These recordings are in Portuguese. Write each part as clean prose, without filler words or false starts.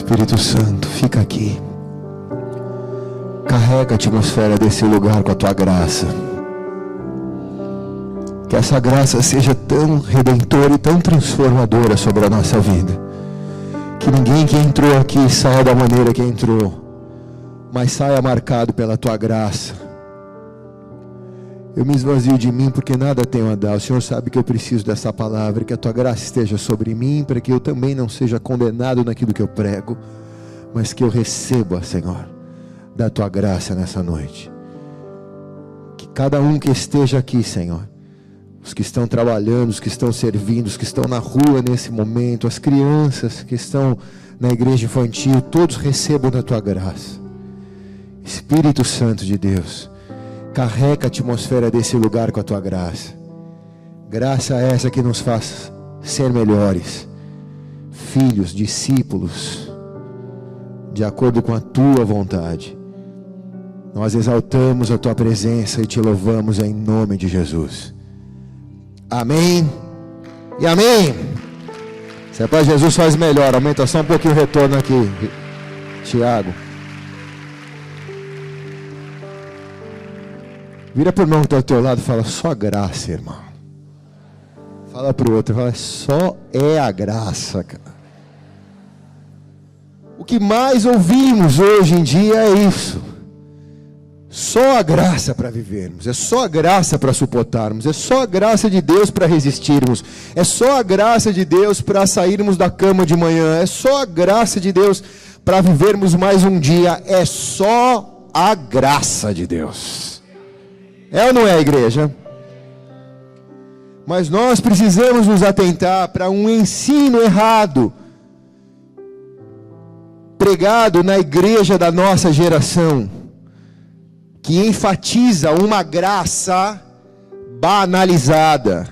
Espírito Santo, fica aqui. Carrega a atmosfera desse lugar com a tua graça. Que essa graça seja tão redentora e tão transformadora sobre a nossa vida. Que ninguém que entrou aqui saia da maneira que entrou, mas saia marcado pela tua graça. Eu me esvazio de mim porque nada tenho a dar. O Senhor sabe que eu preciso dessa palavra. Que a tua graça esteja sobre mim, para que eu também não seja condenado naquilo que eu prego, mas que eu receba, Senhor, da tua graça nessa noite. Que cada um que esteja aqui, Senhor, os que estão trabalhando, os que estão servindo, os que estão na rua nesse momento, as crianças que estão na igreja infantil, todos recebam da tua graça. Espírito Santo de Deus, carrega a atmosfera desse lugar com a tua graça. Graça essa que nos faz ser melhores, filhos, discípulos, de acordo com a tua vontade. Nós exaltamos a tua presença e te louvamos em nome de Jesus. Amém e amém. Se é para Jesus, faz melhor. Aumenta só um pouquinho o retorno aqui, Tiago. Vira para o irmão que está ao teu lado e fala: só graça, irmão. Fala para o outro, fala: só é a graça, cara. O que mais ouvimos hoje em dia é isso. Só a graça para vivermos, é só a graça para suportarmos, é só a graça de Deus para resistirmos, é só a graça de Deus para sairmos da cama de manhã, é só a graça de Deus para vivermos mais um dia, é só a graça de Deus. É ou não é, igreja? Mas nós precisamos nos atentar para um ensino errado, pregado na igreja da nossa geração, que enfatiza uma graça banalizada,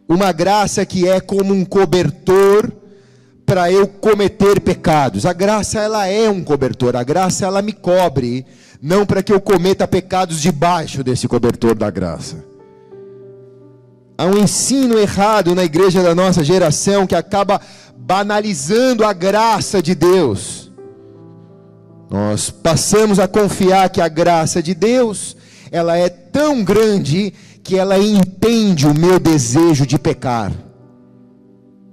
uma graça que é como um cobertor para eu cometer pecados. A graça, ela é um cobertor, a graça, ela me cobre, não para que eu cometa pecados debaixo desse cobertor da graça. Há um ensino errado na igreja da nossa geração que acaba banalizando a graça de Deus. Nós passamos a confiar que a graça de Deus, ela é tão grande que ela entende o meu desejo de pecar.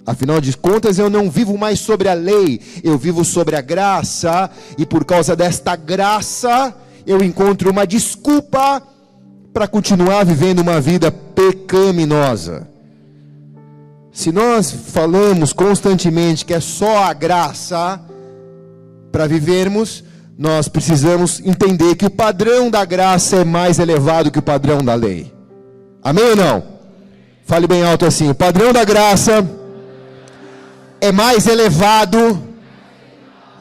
Afinal de contas, eu não vivo mais sobre a lei, eu vivo sobre a graça, e por causa desta graça, eu encontro uma desculpa para continuar vivendo uma vida pecaminosa. Se nós falamos constantemente que é só a graça para vivermos, nós precisamos entender que o padrão da graça é mais elevado que o padrão da lei. Amém ou não? Fale bem alto assim: o padrão da graça é mais elevado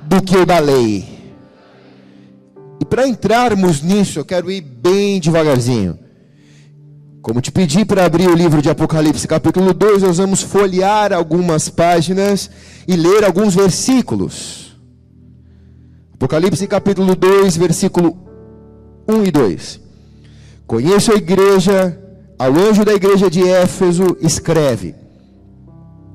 do que o da lei. E para entrarmos nisso, eu quero ir bem devagarzinho. Como te pedi para abrir o livro de Apocalipse capítulo 2, nós vamos folhear algumas páginas e ler alguns versículos. Apocalipse capítulo 2, versículo 1 e 2. Conheço a igreja, ao anjo da igreja de Éfeso, escreve: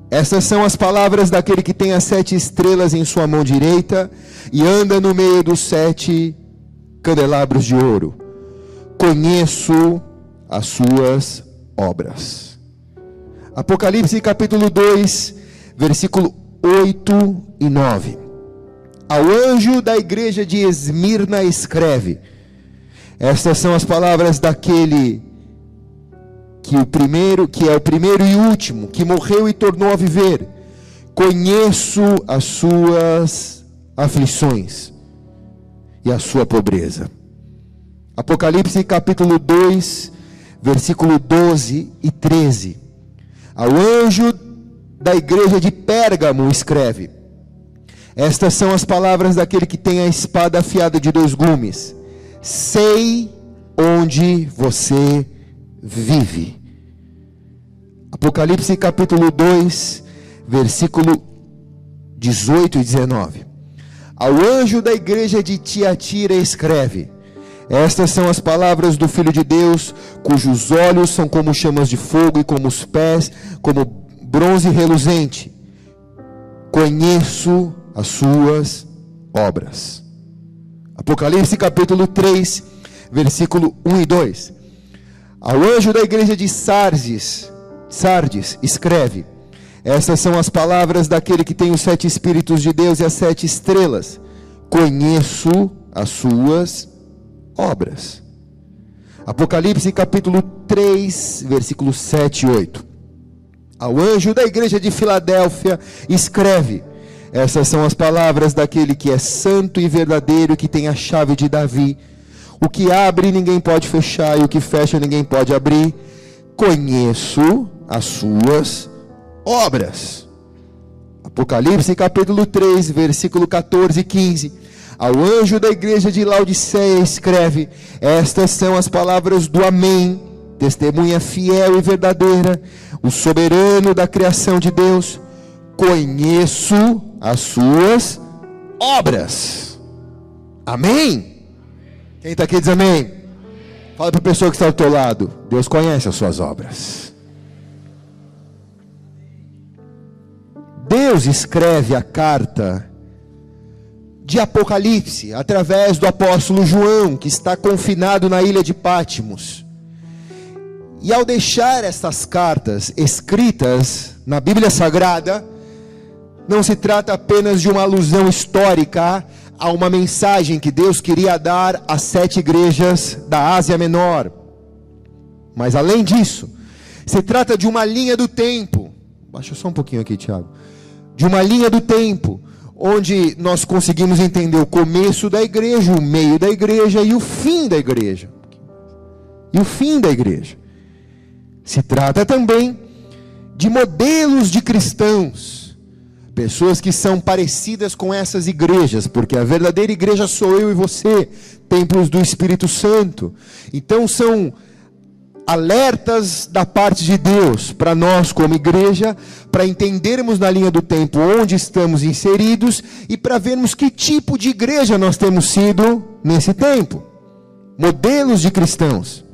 estas são as palavras daquele que tem as 7 estrelas em sua mão direita e anda no meio dos 7 candelabros de ouro. Conheço as suas obras. Apocalipse capítulo 2, versículo 8 e 9. Ao anjo da igreja de Esmirna escreve: estas são as palavras daquele que é o primeiro e último, que morreu e tornou a viver. Conheço as suas aflições e a sua pobreza. Apocalipse capítulo 2, versículo 12 e 13. Ao anjo da igreja de Pérgamo escreve: estas são as palavras daquele que tem a espada afiada de 2 gumes. Sei onde você vive. Apocalipse capítulo 2, versículo 18 e 19. Ao anjo da igreja de Tiatira escreve: estas são as palavras do Filho de Deus, cujos olhos são como chamas de fogo e como os pés como bronze reluzente. Conheço as suas obras. Apocalipse capítulo 3, versículo 1 e 2. Ao anjo da igreja de Sardes escreve: estas são as palavras daquele que tem os 7 Espíritos de Deus e as 7 estrelas. Conheço as suas obras. Apocalipse capítulo 3, versículos 7 e 8. Ao anjo da igreja de Filadélfia escreve: essas são as palavras daquele que é santo e verdadeiro e que tem a chave de Davi. O que abre ninguém pode fechar, e o que fecha ninguém pode abrir. Conheço as suas obras. Apocalipse capítulo 3, versículo 14 e 15. Ao anjo da igreja de Laodiceia escreve: estas são as palavras do Amém, testemunha fiel e verdadeira, o soberano da criação de Deus. Conheço as suas obras. Amém? Quem está aqui diz amém. Fala para a pessoa que está ao teu lado: Deus conhece as suas obras. Deus escreve a carta de Apocalipse através do apóstolo João, que está confinado na ilha de Patmos. E ao deixar estas cartas escritas na Bíblia Sagrada, não se trata apenas de uma alusão histórica a uma mensagem que Deus queria dar às 7 igrejas da Ásia Menor. Mas além disso, se trata de uma linha do tempo. Baixa só um pouquinho aqui, Tiago. De uma linha do tempo, onde nós conseguimos entender o começo da igreja, o meio da igreja e o fim da igreja. E o fim da igreja. Se trata também de modelos de cristãos, pessoas que são parecidas com essas igrejas, porque a verdadeira igreja sou eu e você, templos do Espírito Santo. Então são alertas da parte de Deus para nós como igreja, para entendermos na linha do tempo onde estamos inseridos e para vermos que tipo de igreja nós temos sido nesse tempo. Modelos de cristãos.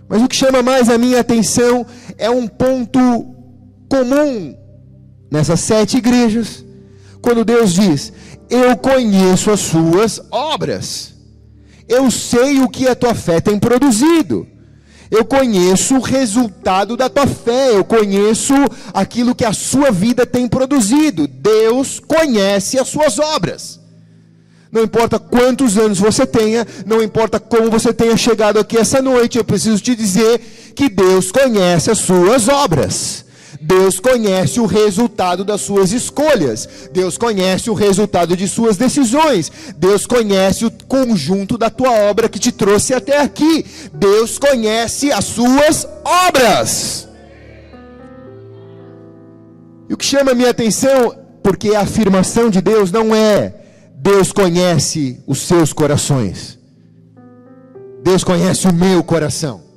Mas o que chama mais a minha atenção é um ponto comum nessas 7 igrejas, quando Deus diz: eu conheço as suas obras, eu sei o que a tua fé tem produzido, eu conheço o resultado da tua fé, eu conheço aquilo que a sua vida tem produzido. Deus conhece as suas obras. Não importa quantos anos você tenha, não importa como você tenha chegado aqui essa noite, eu preciso te dizer que Deus conhece as suas obras. Deus conhece o resultado das suas escolhas. Deus conhece o resultado de suas decisões. Deus conhece o conjunto da tua obra que te trouxe até aqui. Deus conhece as suas obras. E o que chama a minha atenção, porque a afirmação de Deus não é: Deus conhece os seus corações. Deus conhece o meu coração.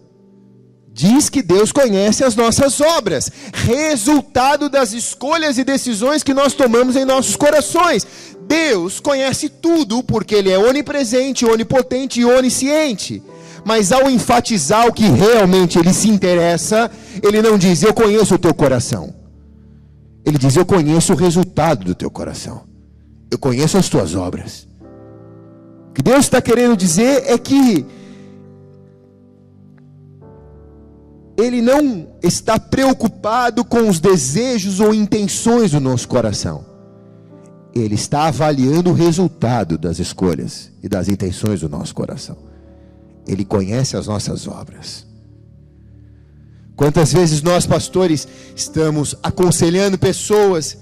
Diz que Deus conhece as nossas obras, resultado das escolhas e decisões que nós tomamos em nossos corações. Deus conhece tudo, porque Ele é onipresente, onipotente e onisciente. Mas ao enfatizar o que realmente Ele se interessa, Ele não diz: eu conheço o teu coração. Ele diz: eu conheço o resultado do teu coração. Eu conheço as tuas obras. O que Deus está querendo dizer é que Ele não está preocupado com os desejos ou intenções do nosso coração. Ele está avaliando o resultado das escolhas e das intenções do nosso coração. Ele conhece as nossas obras. Quantas vezes nós, pastores, estamos aconselhando pessoas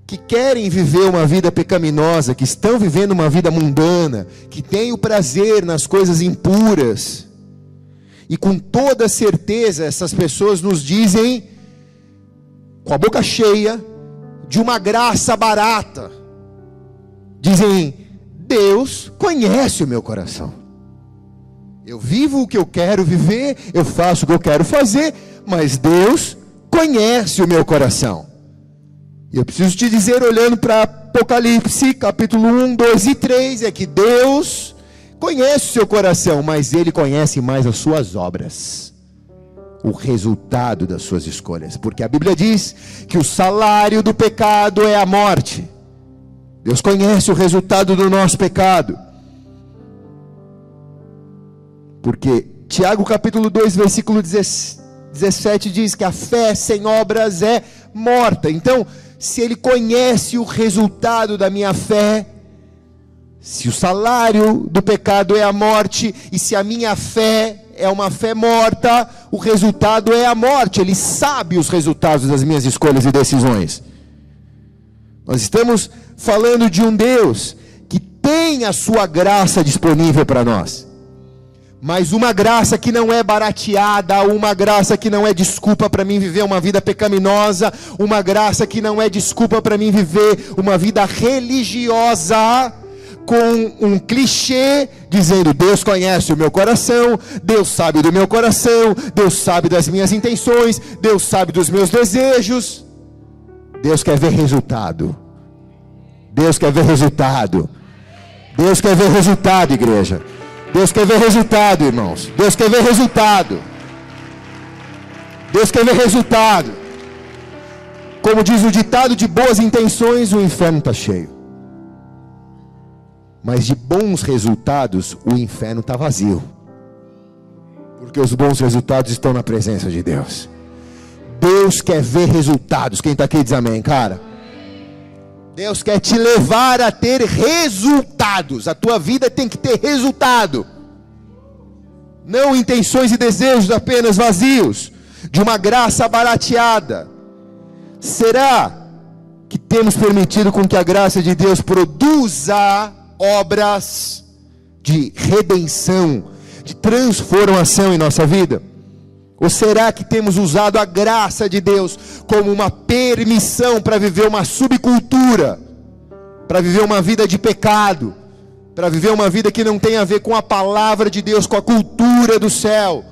que querem viver uma vida pecaminosa, que estão vivendo uma vida mundana, que têm o prazer nas coisas impuras. E com toda certeza essas pessoas nos dizem, com a boca cheia, de uma graça barata. Dizem: Deus conhece o meu coração. Eu vivo o que eu quero viver, eu faço o que eu quero fazer, mas Deus conhece o meu coração. E eu preciso te dizer, olhando para Apocalipse, capítulo 1, 2 e 3, é que Deus conhece o seu coração, mas Ele conhece mais as suas obras, o resultado das suas escolhas, porque a Bíblia diz que o salário do pecado é a morte, Deus conhece o resultado do nosso pecado. Porque Tiago capítulo 2, versículo 17 diz que a fé sem obras é morta. Então, se Ele conhece o resultado da minha fé, se o salário do pecado é a morte, e se a minha fé é uma fé morta, o resultado é a morte. Ele sabe os resultados das minhas escolhas e decisões. Nós estamos falando de um Deus que tem a sua graça disponível para nós, mas uma graça que não é barateada, uma graça que não é desculpa para mim viver uma vida pecaminosa, uma graça que não é desculpa para mim viver uma vida religiosa, com um clichê dizendo: Deus conhece o meu coração, Deus sabe do meu coração, Deus sabe das minhas intenções, Deus sabe dos meus desejos. Deus quer ver resultado. Deus quer ver resultado. Deus quer ver resultado, igreja. Deus quer ver resultado, irmãos. Deus quer ver resultado. Deus quer ver resultado. Como diz o ditado, de boas intenções o inferno está cheio. Mas de bons resultados o inferno está vazio. Porque os bons resultados estão na presença de Deus. Deus quer ver resultados. Quem está aqui diz amém, cara. Deus quer te levar a ter resultados. A tua vida tem que ter resultado. Não intenções e desejos apenas vazios, de uma graça barateada. Será que temos permitido com que a graça de Deus produza obras de redenção, de transformação em nossa vida? Ou será que temos usado a graça de Deus como uma permissão para viver uma subcultura, para viver uma vida de pecado, para viver uma vida que não tem a ver com a palavra de Deus, com a cultura do céu?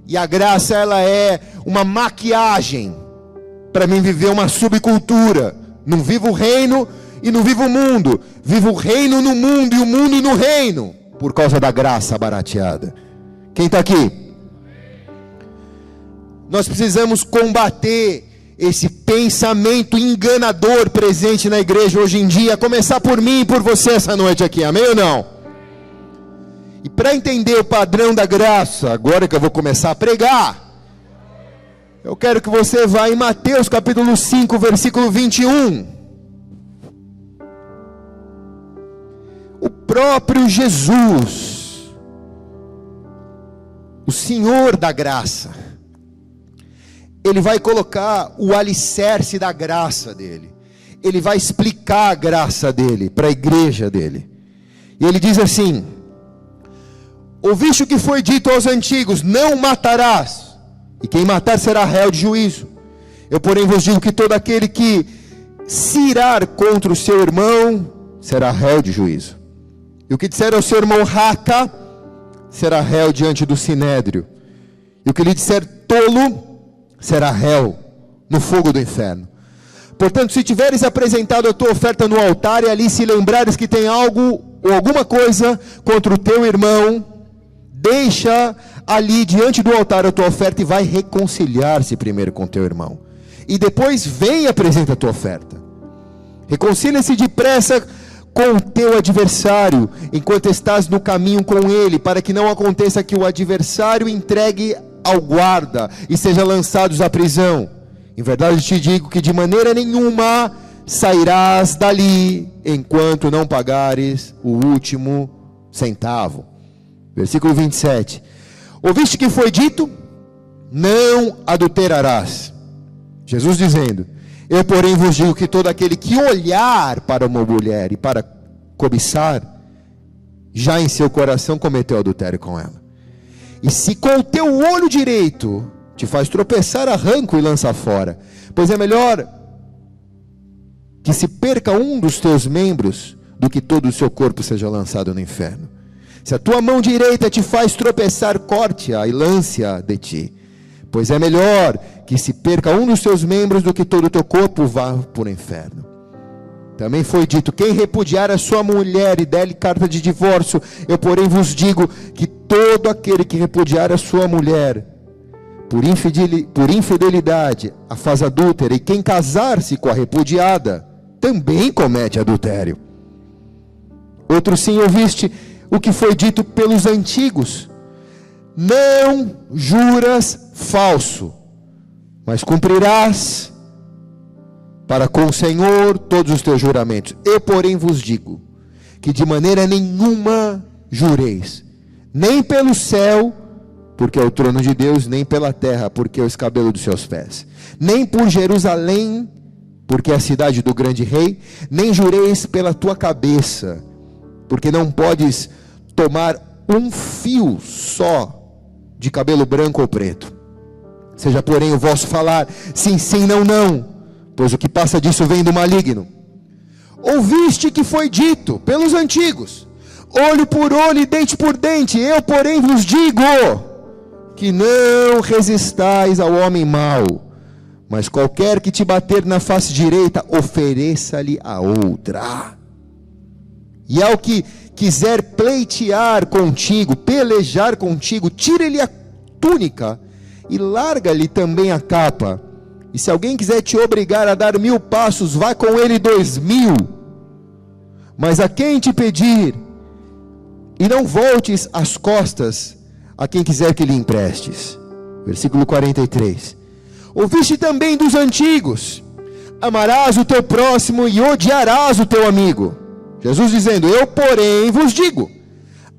E a graça, ela é uma maquiagem para mim viver uma subcultura. Não vivo o reino e não vivo o mundo, vivo o reino no mundo e o mundo no reino, por causa da graça barateada. Quem está aqui? Nós precisamos combater esse pensamento enganador presente na igreja hoje em dia, a começar por mim e por você essa noite aqui, amém ou não? E para entender o padrão da graça, agora que eu vou começar a pregar, eu quero que você vá em Mateus capítulo 5, versículo 21. O próprio Jesus, o Senhor da graça, Ele vai colocar o alicerce da graça dele. Ele vai explicar a graça dele para a igreja dele. E ele diz assim: ouviste o que foi dito aos antigos: não matarás, e quem matar será réu de juízo. Eu porém vos digo que todo aquele que se irar contra o seu irmão será réu de juízo. E o que disser ao seu irmão raca será réu diante do sinédrio. E o que lhe disser tolo será réu no fogo do inferno. Portanto, se tiveres apresentado a tua oferta no altar, e ali se lembrares que tem algo ou alguma coisa contra o teu irmão, deixa ali diante do altar a tua oferta e vai reconciliar-se primeiro com teu irmão. E depois vem e apresenta a tua oferta. Reconcilia-se depressa com o teu adversário, enquanto estás no caminho com ele, para que não aconteça que o adversário entregue ao guarda e seja lançados à prisão. Em verdade te digo que de maneira nenhuma sairás dali, enquanto não pagares o último centavo. Versículo 27. Ouviste que foi dito: não adulterarás. Jesus dizendo: eu porém vos digo que todo aquele que olhar para uma mulher e para cobiçar, já em seu coração cometeu adultério com ela. E se com o teu olho direito te faz tropeçar, arranca-o e lança fora. Pois é melhor que se perca um dos teus membros, do que todo o seu corpo seja lançado no inferno. Se a tua mão direita te faz tropeçar, corte-a e lance-a de ti. Pois é melhor que se perca um dos teus membros, do que todo o teu corpo vá para o inferno. Também foi dito: quem repudiar a sua mulher e der-lhe carta de divórcio, eu porém vos digo que todo aquele que repudiar a sua mulher por infidelidade a faz adúltera, e quem casar-se com a repudiada também comete adultério. Outro sim, ouviste o que foi dito pelos antigos: não juras falso, mas cumprirás para com o Senhor todos os teus juramentos. Eu, porém, vos digo que de maneira nenhuma jureis, nem pelo céu, porque é o trono de Deus, nem pela terra, porque é o escabelo dos seus pés, nem por Jerusalém, porque é a cidade do grande rei, nem jureis pela tua cabeça, porque não podes tomar um fio só de cabelo branco ou preto. Seja, porém, o vosso falar sim, sim, não, não, pois o que passa disso vem do maligno. Ouviste que foi dito pelos antigos: olho por olho e dente por dente. Eu, porém, vos digo que não resistais ao homem mau, mas qualquer que te bater na face direita, ofereça-lhe a outra. E ao que quiser pleitear contigo, pelejar contigo, tire-lhe a túnica e larga-lhe também a capa. E se alguém quiser te obrigar a dar 1000 passos, vá com ele 2000. Mas a quem te pedir, e não voltes as costas a quem quiser que lhe emprestes. Versículo 43. Ouviste também dos antigos: amarás o teu próximo e odiarás o teu amigo. Jesus dizendo: eu, porém, vos digo: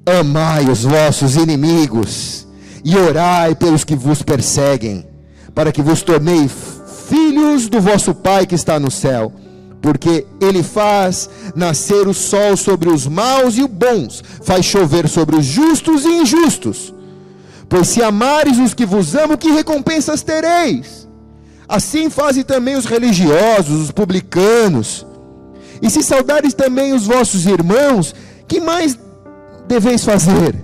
amai os vossos inimigos e orai pelos que vos perseguem, para que vos tornei filhos do vosso Pai que está no céu, porque Ele faz nascer o sol sobre os maus e os bons, faz chover sobre os justos e injustos. Pois se amares os que vos amam, que recompensas tereis? Assim fazem também os religiosos, os publicanos. E se saudares também os vossos irmãos, que mais deveis fazer?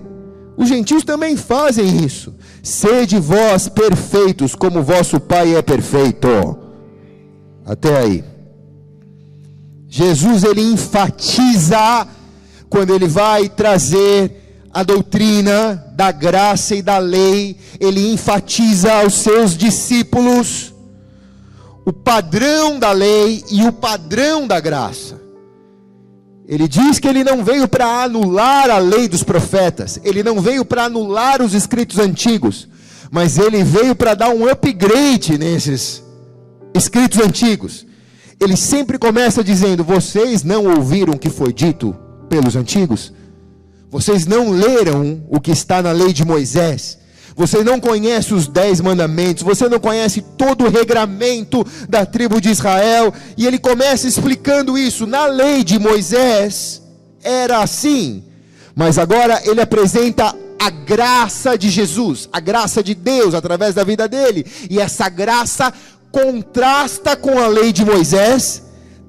Os gentios também fazem isso. Sede vós perfeitos, como vosso Pai é perfeito. Até aí. Jesus, ele enfatiza, quando ele vai trazer a doutrina da graça e da lei, ele enfatiza aos seus discípulos o padrão da lei e o padrão da graça. Ele diz que ele não veio para anular a lei dos profetas, ele não veio para anular os escritos antigos, mas ele veio para dar um upgrade nesses escritos antigos. Ele sempre começa dizendo: vocês não ouviram o que foi dito pelos antigos? Vocês não leram o que está na lei de Moisés? Você não conhece os 10 mandamentos? Você não conhece todo o regramento da tribo de Israel? E ele começa explicando isso. Na lei de Moisés era assim, mas agora ele apresenta a graça de Jesus, a graça de Deus através da vida dele, e essa graça contrasta com a lei de Moisés,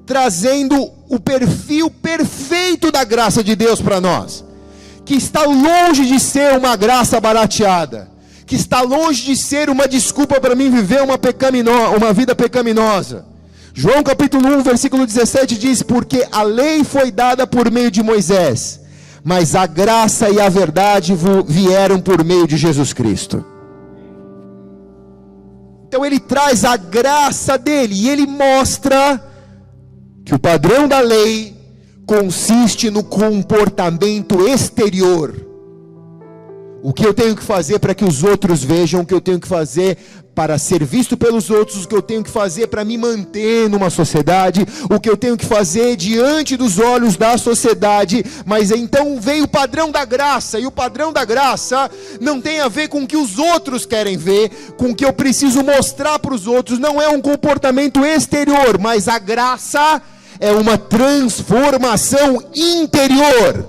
trazendo o perfil perfeito da graça de Deus para nós, que está longe de ser uma graça barateada, que está longe de ser uma desculpa para mim viver uma vida pecaminosa. João capítulo 1, versículo 17 diz: porque a lei foi dada por meio de Moisés, mas a graça e a verdade vieram por meio de Jesus Cristo. Então ele traz a graça dele, e ele mostra que o padrão da lei consiste no comportamento exterior. O que eu tenho que fazer para que os outros vejam, o que eu tenho que fazer para ser visto pelos outros, o que eu tenho que fazer para me manter numa sociedade, o que eu tenho que fazer diante dos olhos da sociedade. Mas então veio o padrão da graça, e o padrão da graça não tem a ver com o que os outros querem ver, com o que eu preciso mostrar para os outros. Não é um comportamento exterior, mas a graça é uma transformação interior.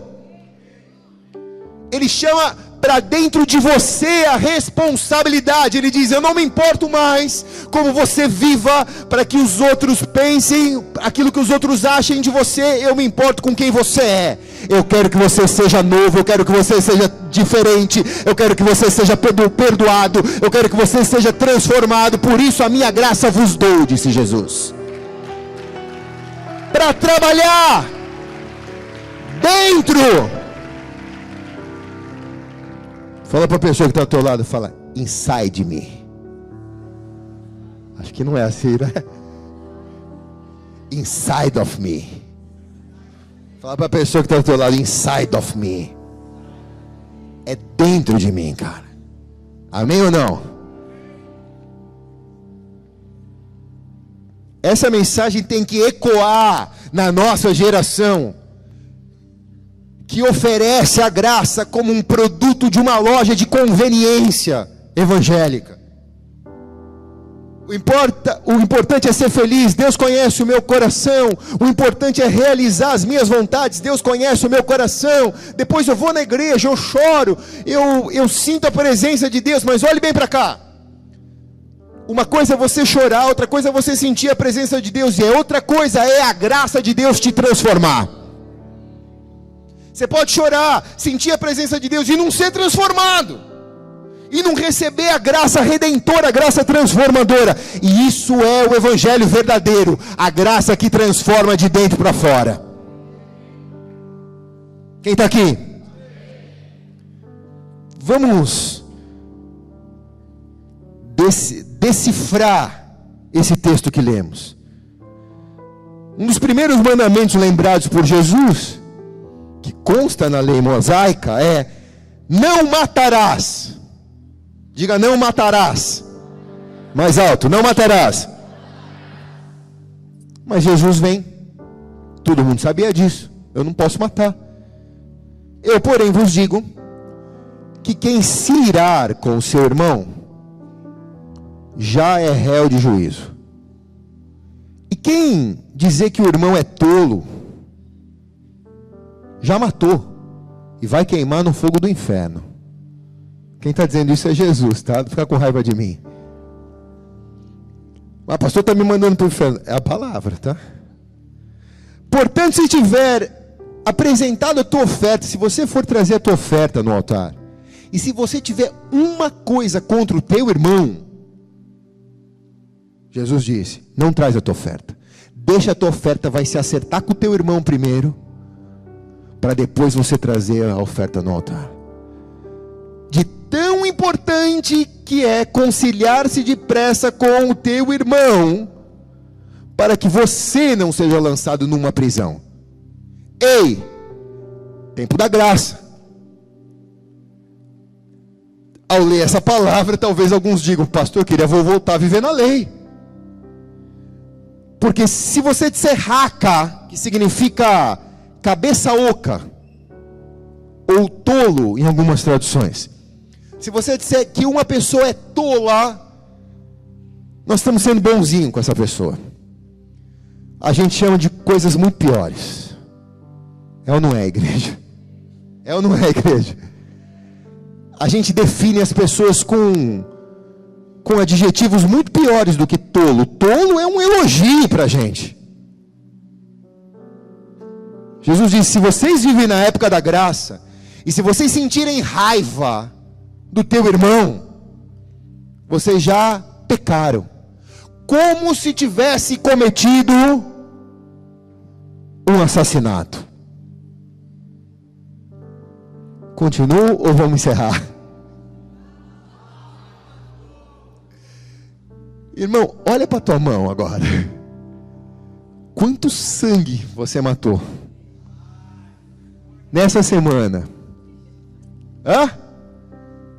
Ele chama para dentro de você a responsabilidade. Ele diz: eu não me importo mais como você viva, para que os outros pensem aquilo que os outros achem de você. Eu me importo com quem você é. Eu quero que você seja novo, eu quero que você seja diferente, eu quero que você seja perdoado, eu quero que você seja transformado. Por isso a minha graça vos dou, disse Jesus, para trabalhar dentro. Fala para a pessoa que está ao teu lado, fala: inside me. Acho que não é assim, né? inside of me. Fala para a pessoa que está do teu lado, inside of me. É dentro de mim, cara. Amém ou não? Essa mensagem tem que ecoar na nossa geração, que oferece a graça como um produto de uma loja de conveniência evangélica. O importante é ser feliz. Deus conhece o meu coração. O importante é realizar as minhas vontades. Deus conhece o meu coração. Depois eu vou na igreja, eu choro, eu sinto a presença de Deus. Mas olhe bem para cá. Uma coisa é você chorar, outra coisa é você sentir a presença de Deus, e outra coisa é a graça de Deus te transformar. Você pode chorar, sentir a presença de Deus e não ser transformado, e não receber a graça redentora, a graça transformadora. E isso é o evangelho verdadeiro, a graça que transforma de dentro para fora. Quem está aqui? Vamos decifrar esse texto que lemos. Um dos primeiros mandamentos lembrados por Jesus, que consta na lei mosaica, é: não matarás. Diga, não matarás. Mais alto, não matarás. Mas Jesus vem, todo mundo sabia disso, eu não posso matar. Eu, porém, vos digo que quem se irar com o seu irmão já é réu de juízo. E quem dizer que o irmão é tolo, já matou e vai queimar no fogo do inferno. Quem está dizendo isso é Jesus, tá? Não fica com raiva de mim. Mas pastor está me mandando para o inferno. É a palavra, tá? Portanto, se tiver apresentado a tua oferta, se você for trazer a tua oferta no altar, e se você tiver uma coisa contra o teu irmão, Jesus disse: não traz a tua oferta. Deixa a tua oferta, vai se acertar com o teu irmão primeiro, para depois você trazer a oferta no altar. De tão importante que é conciliar-se depressa com o teu irmão, para que você não seja lançado numa prisão. Ei, tempo da graça. Ao ler essa palavra, talvez alguns digam: pastor, eu vou voltar a viver na lei. Porque se você disser raca, que significa cabeça oca, ou tolo em algumas traduções, se você disser que uma pessoa é tola, nós estamos sendo bonzinhos com essa pessoa. A gente chama de coisas muito piores. É ou não é, igreja? É ou não é, igreja? A gente define as pessoas com adjetivos muito piores do que tolo. Tolo é um elogio para a gente. Jesus disse: se vocês vivem na época da graça, e se vocês sentirem raiva do teu irmão, vocês já pecaram, como se tivesse cometido um assassinato. Continuo ou vamos encerrar? Irmão, olha para a tua mão agora. Quanto sangue você matou nessa semana? Hã?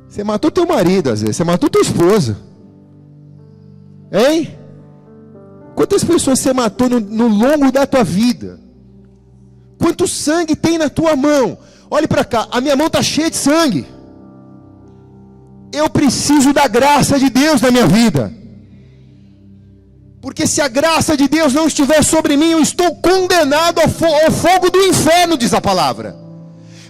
Você matou teu marido, às vezes. Você matou tua esposa. Hein? Quantas pessoas você matou no longo da tua vida? Quanto sangue tem na tua mão? Olhe para cá, a minha mão está cheia de sangue. Eu preciso da graça de Deus na minha vida. Porque se a graça de Deus não estiver sobre mim, eu estou condenado ao fogo do inferno, diz a palavra.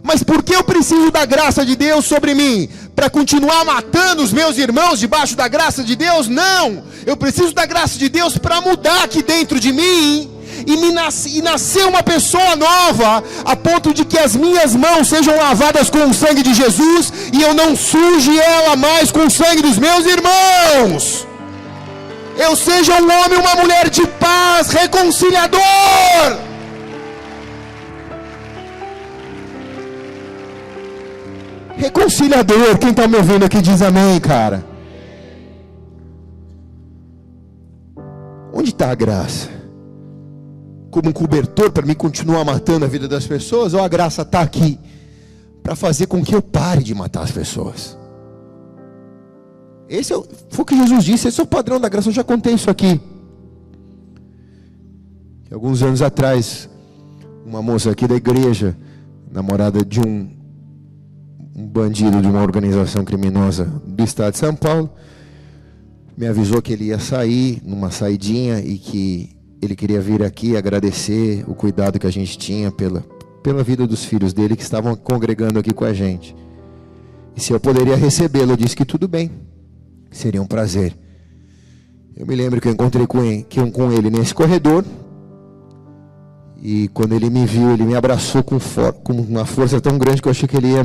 Mas por que eu preciso da graça de Deus sobre mim? Para continuar matando os meus irmãos debaixo da graça de Deus? Não! Eu preciso da graça de Deus para mudar aqui dentro de mim e nascer uma pessoa nova, a ponto de que as minhas mãos sejam lavadas com o sangue de Jesus e eu não suje ela mais com o sangue dos meus irmãos. Eu seja um homem, uma mulher de paz, reconciliador. Reconciliador, quem está me ouvindo aqui diz amém, cara. Onde está a graça? como um cobertor para mim continuar matando a vida das pessoas, ou a graça está aqui para fazer com que eu pare de matar as pessoas? Foi o que Jesus disse, esse é o padrão da graça. Eu já contei isso aqui. Alguns anos atrás, uma moça aqui da igreja, namorada de um bandido de uma organização criminosa do estado de São Paulo, me avisou que ele ia sair numa saidinha e que ele queria vir aqui agradecer o cuidado que a gente tinha pela vida dos filhos dele que estavam congregando aqui com a gente. E se eu poderia recebê-lo, eu disse que tudo bem, seria um prazer. Eu me lembro que eu encontrei com ele nesse corredor, e quando ele me viu, ele me abraçou com uma força tão grande que eu achei que ele ia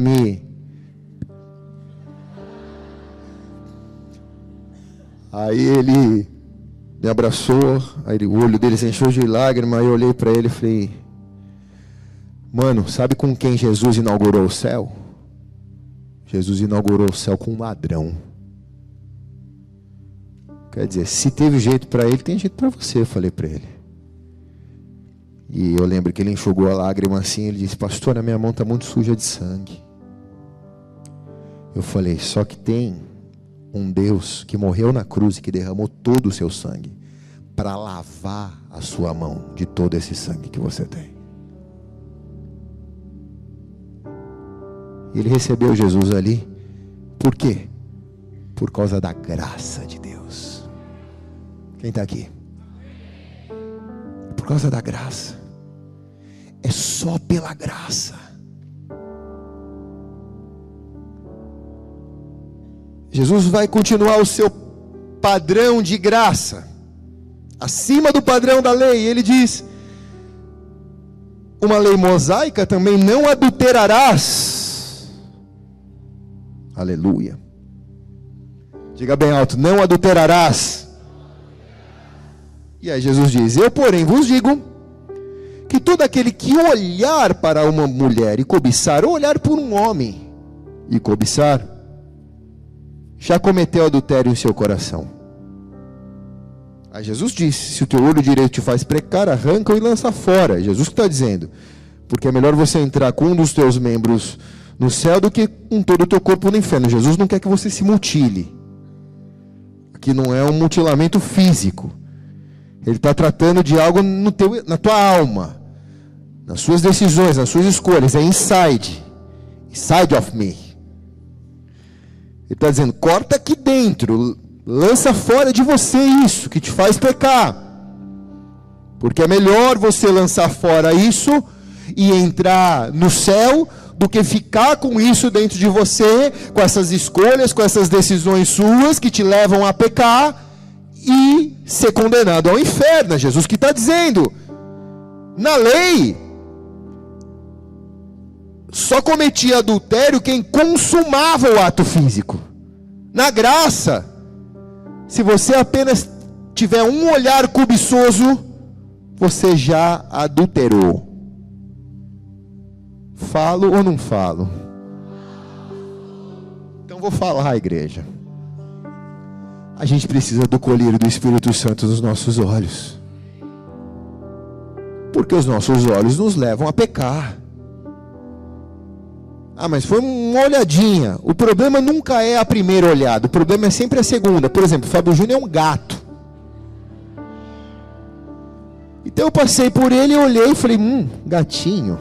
Aí ele me abraçou, aí o olho dele se encheu de lágrimas, aí eu olhei para ele e falei: mano, sabe com quem Jesus inaugurou o céu? Jesus inaugurou o céu com um ladrão. Quer dizer, se teve jeito para ele, tem jeito para você, eu falei para ele. E eu lembro que ele enxugou a lágrima assim, ele disse: pastor, a minha mão está muito suja de sangue. Eu falei: só que tem um Deus que morreu na cruz e que derramou todo o seu sangue para lavar a sua mão de todo esse sangue que você tem. Ele recebeu Jesus ali. Por quê? Por causa da graça de Deus. Quem está aqui? Por causa da graça. É só pela graça. Jesus vai continuar o seu padrão de graça, acima do padrão da lei. Ele diz: uma lei mosaica também: não adulterarás. Aleluia. Diga bem alto: não adulterarás. E aí Jesus diz: eu, porém, vos digo que todo aquele que olhar para uma mulher e cobiçar, ou olhar por um homem e cobiçar, já cometeu adultério em seu coração. Aí Jesus disse: se o teu olho direito te faz pecar, arranca-o e lança fora. Jesus que está dizendo, porque é melhor você entrar com um dos teus membros no céu do que com todo o teu corpo no inferno. Jesus não quer que você se mutile. Aqui não é um mutilamento físico. Ele está tratando de algo na tua alma, nas suas decisões, nas suas escolhas. É inside of me. Ele está dizendo: corta aqui dentro, lança fora de você isso que te faz pecar. Porque é melhor você lançar fora isso e entrar no céu do que ficar com isso dentro de você, com essas escolhas, com essas decisões suas que te levam a pecar e ser condenado ao inferno. É Jesus que está dizendo. Na lei, só cometia adultério quem consumava o ato físico. Na graça, se você apenas tiver um olhar cobiçoso, você já adulterou. Falo ou não falo? Então vou falar, igreja. A gente precisa do colírio do Espírito Santo nos nossos olhos, porque os nossos olhos nos levam a pecar. Ah, mas foi uma olhadinha. O problema nunca é a primeira olhada, o problema é sempre a segunda. Por exemplo, o Fábio Júnior é um gato. Então eu passei por ele e olhei e falei: gatinho.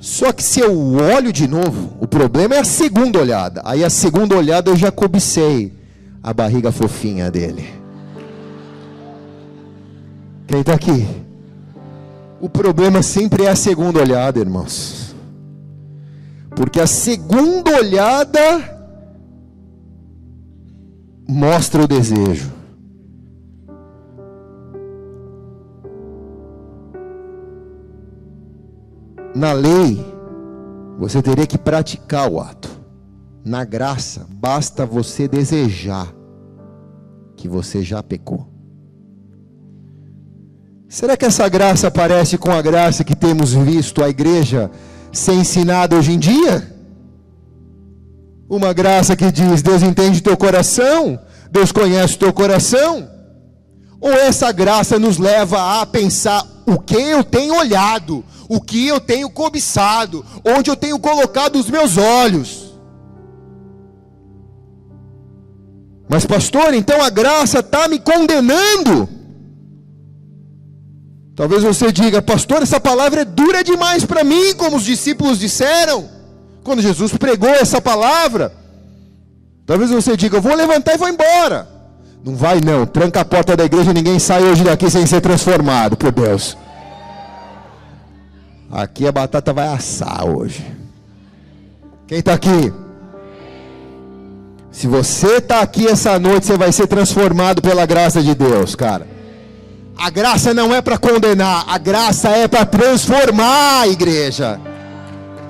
Só que se eu olho de novo, o problema é a segunda olhada. Aí a segunda olhada eu já cobicei a barriga fofinha dele. Quem está aqui? O problema sempre é a segunda olhada, irmãos. Porque a segunda olhada mostra o desejo. Na lei, você teria que praticar o ato. Na graça, basta você desejar que você já pecou. Será que essa graça parece com a graça que temos visto a igreja ser ensinada hoje em dia? Uma graça que diz: Deus entende teu coração, Deus conhece o teu coração. Ou essa graça nos leva a pensar o que eu tenho olhado, o que eu tenho cobiçado, onde eu tenho colocado os meus olhos. Mas pastor, então a graça está me condenando? Talvez você diga, pastor, essa palavra é dura demais para mim, como os discípulos disseram, quando Jesus pregou essa palavra. Talvez você diga, eu vou levantar e vou embora. Não vai não, tranca a porta da igreja, ninguém sai hoje daqui sem ser transformado, por Deus. Aqui a batata vai assar hoje. Quem está aqui? Se você está aqui essa noite, você vai ser transformado pela graça de Deus, cara. A graça não é para condenar, a graça é para transformar a igreja.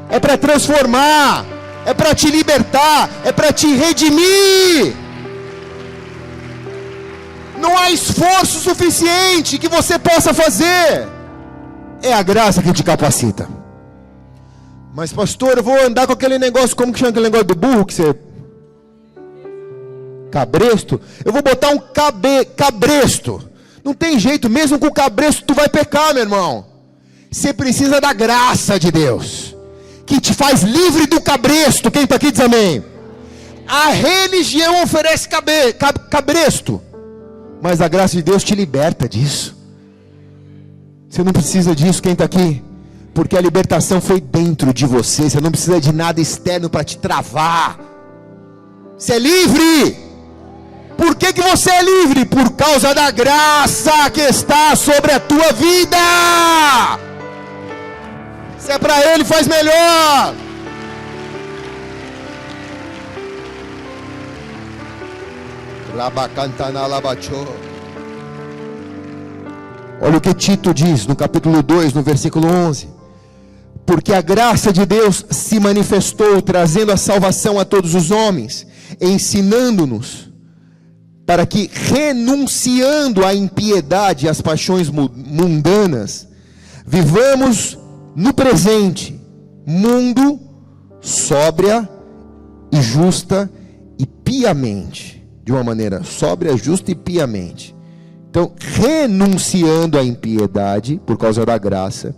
É para transformar, é para te libertar, é para te redimir. Não há esforço suficiente que você possa fazer. É a graça que te capacita. Mas pastor, eu vou andar com aquele negócio, como que chama aquele negócio do burro que você... cabresto? Eu vou botar um cabresto. Não tem jeito, mesmo com o cabresto tu vai pecar, meu irmão. Você precisa da graça de Deus, que te faz livre do cabresto. Quem está aqui diz amém. A religião oferece cabresto, mas a graça de Deus te liberta disso. Você não precisa disso, quem está aqui? Porque a libertação foi dentro de você. Você não precisa de nada externo para te travar. Você é livre. Por que você é livre? Por causa da graça que está sobre a tua vida. Se é para Ele, faz melhor. Olha o que Tito diz no capítulo 2, no versículo 11. Porque a graça de Deus se manifestou, trazendo a salvação a todos os homens, ensinando-nos para que, renunciando à impiedade e às paixões mundanas, vivamos no presente mundo sóbria e justa e piamente. De uma maneira sóbria, justa e piamente. Então, renunciando à impiedade, por causa da graça,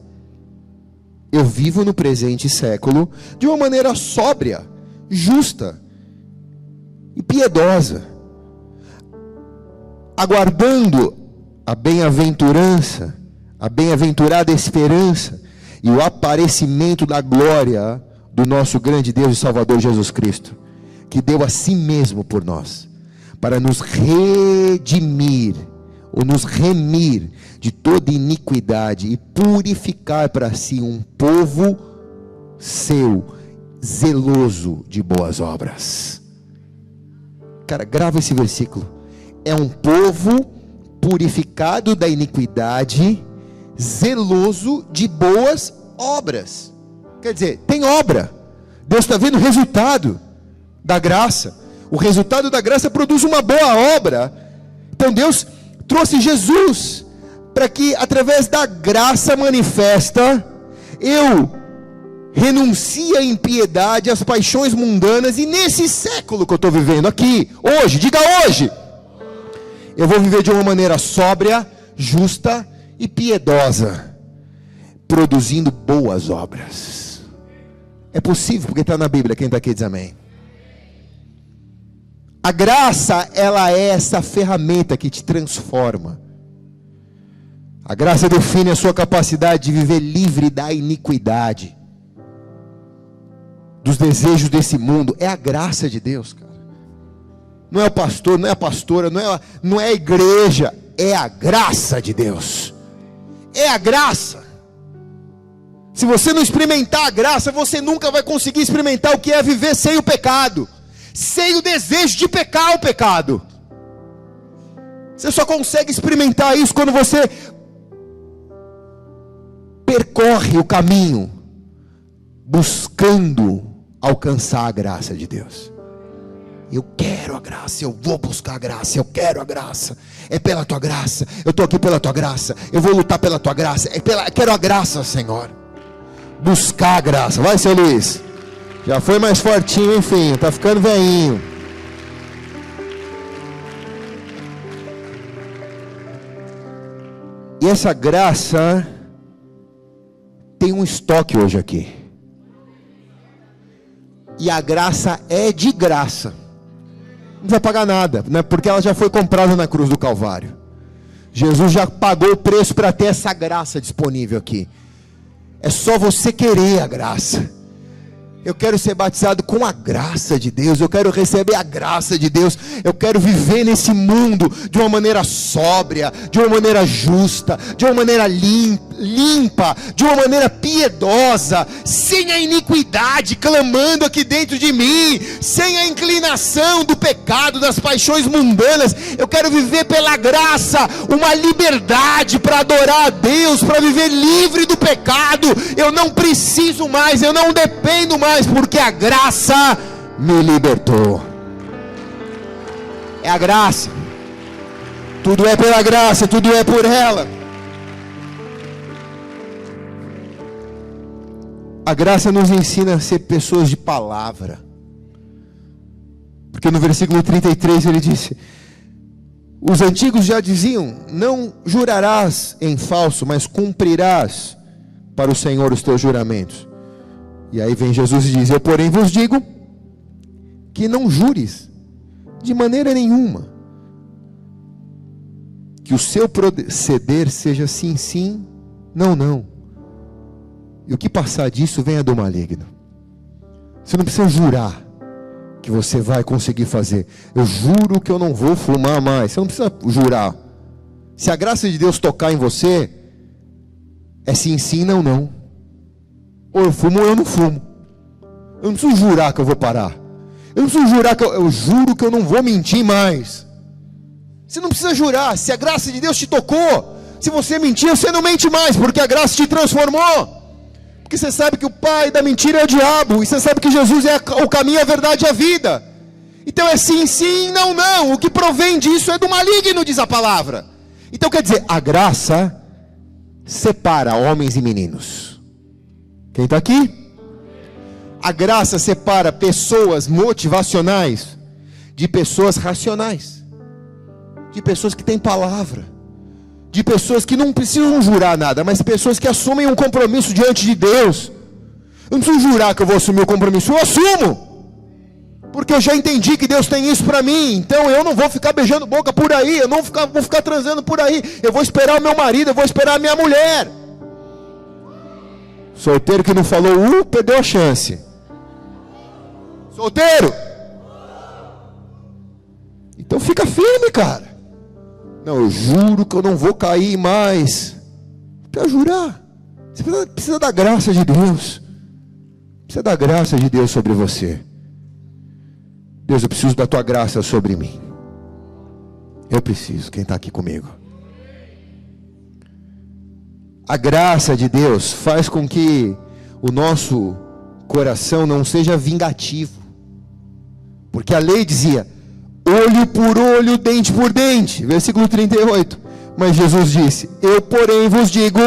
eu vivo no presente século de uma maneira sóbria, justa e piedosa, aguardando a bem-aventurança, a bem-aventurada esperança e o aparecimento da glória do nosso grande Deus e Salvador Jesus Cristo, que deu a si mesmo por nós, para nos redimir, ou nos remir de toda iniquidade e purificar para si um povo seu, zeloso de boas obras. Cara, grava esse versículo. É um povo purificado da iniquidade, zeloso de boas obras. Quer dizer, tem obra. Deus está vendo o resultado da graça. O resultado da graça produz uma boa obra. Então Deus trouxe Jesus para que, através da graça manifesta, eu renuncie à impiedade, às paixões mundanas, e nesse século que eu estou vivendo aqui, hoje, diga hoje, eu vou viver de uma maneira sóbria, justa e piedosa, produzindo boas obras. É possível, porque está na Bíblia. Quem está aqui diz amém. A graça, ela é essa ferramenta que te transforma. A graça define a sua capacidade de viver livre da iniquidade, dos desejos desse mundo. É a graça de Deus, cara. Não é o pastor, não é a pastora, não é a igreja, é a graça de Deus. É a graça. Se você não experimentar a graça, você nunca vai conseguir experimentar o que é viver sem o pecado, sem o desejo de pecar o pecado. Você só consegue experimentar isso quando você percorre o caminho buscando alcançar a graça de Deus. Eu quero a graça, eu vou buscar a graça, eu quero a graça, é pela tua graça, eu estou aqui pela tua graça, eu vou lutar pela tua graça, quero a graça, Senhor. Buscar a graça. Vai, seu Luiz. Já foi mais fortinho, enfim, está ficando velhinho. E essa graça tem um estoque hoje aqui. E a graça é de graça. Não vai pagar nada, né? Porque ela já foi comprada na cruz do Calvário. Jesus já pagou o preço para ter essa graça disponível aqui. É só você querer a graça. Eu quero ser batizado com a graça de Deus. Eu quero receber a graça de Deus. Eu quero viver nesse mundo de uma maneira sóbria, de uma maneira justa, de uma maneira limpa, de uma maneira piedosa, sem a iniquidade clamando aqui dentro de mim, sem a inclinação do pecado, das paixões mundanas. Eu quero viver pela graça, uma liberdade para adorar a Deus, para viver livre do pecado. Eu não preciso mais, eu não dependo mais, porque a graça me libertou. É a graça. Tudo é pela graça, tudo é por ela. A graça nos ensina a ser pessoas de palavra. Porque no versículo 33 ele disse: os antigos já diziam: não jurarás em falso, mas cumprirás para o Senhor os teus juramentos. E aí vem Jesus e diz: eu porém vos digo que não jures de maneira nenhuma, que o seu proceder seja sim, sim, não, não, e o que passar disso venha do maligno. Você não precisa jurar que você vai conseguir fazer. Eu juro que eu não vou fumar mais. Você não precisa jurar. Se a graça de Deus tocar em você, é sim, sim, não, não. Ou eu fumo ou eu não fumo. Eu não preciso jurar que eu vou parar. Eu não preciso jurar que eu juro que eu não vou mentir mais. Você não precisa jurar. Se a graça de Deus te tocou, se você mentir, você não mente mais, porque a graça te transformou. Porque você sabe que o pai da mentira é o diabo, e você sabe que Jesus é o caminho, a verdade e a vida. Então é sim, sim, não, não. O que provém disso é do maligno, diz a palavra. Então quer dizer, a graça separa homens e meninos. Quem está aqui? A graça separa pessoas motivacionais de pessoas racionais, de pessoas que têm palavra, de pessoas que não precisam jurar nada, mas pessoas que assumem um compromisso diante de Deus. Eu não preciso jurar que eu vou assumir o compromisso, eu assumo, porque eu já entendi que Deus tem isso para mim. Então eu não vou ficar beijando boca por aí, eu não vou ficar transando por aí, eu vou esperar o meu marido, eu vou esperar a minha mulher. Solteiro que não falou perdeu a chance. Solteiro, então fica firme, cara. Não, eu juro que eu não vou cair mais. Para jurar, você precisa da graça de Deus. Precisa da graça de Deus sobre você. Deus, eu preciso da tua graça sobre mim. Eu preciso. Quem está aqui comigo? A graça de Deus faz com que o nosso coração não seja vingativo. Porque a lei dizia: olho por olho, dente por dente. Versículo 38. Mas Jesus disse: eu porém vos digo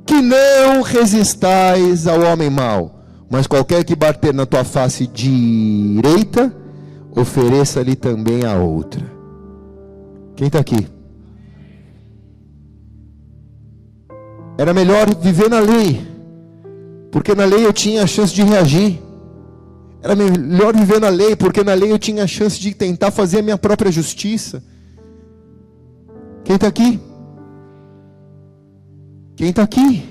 que não resistais ao homem mau, mas qualquer que bater na tua face direita, ofereça-lhe também a outra. Quem está aqui? Era melhor viver na lei, porque na lei eu tinha a chance de reagir. Era melhor viver na lei, porque na lei eu tinha a chance de tentar fazer a minha própria justiça. Quem está aqui? Quem está aqui?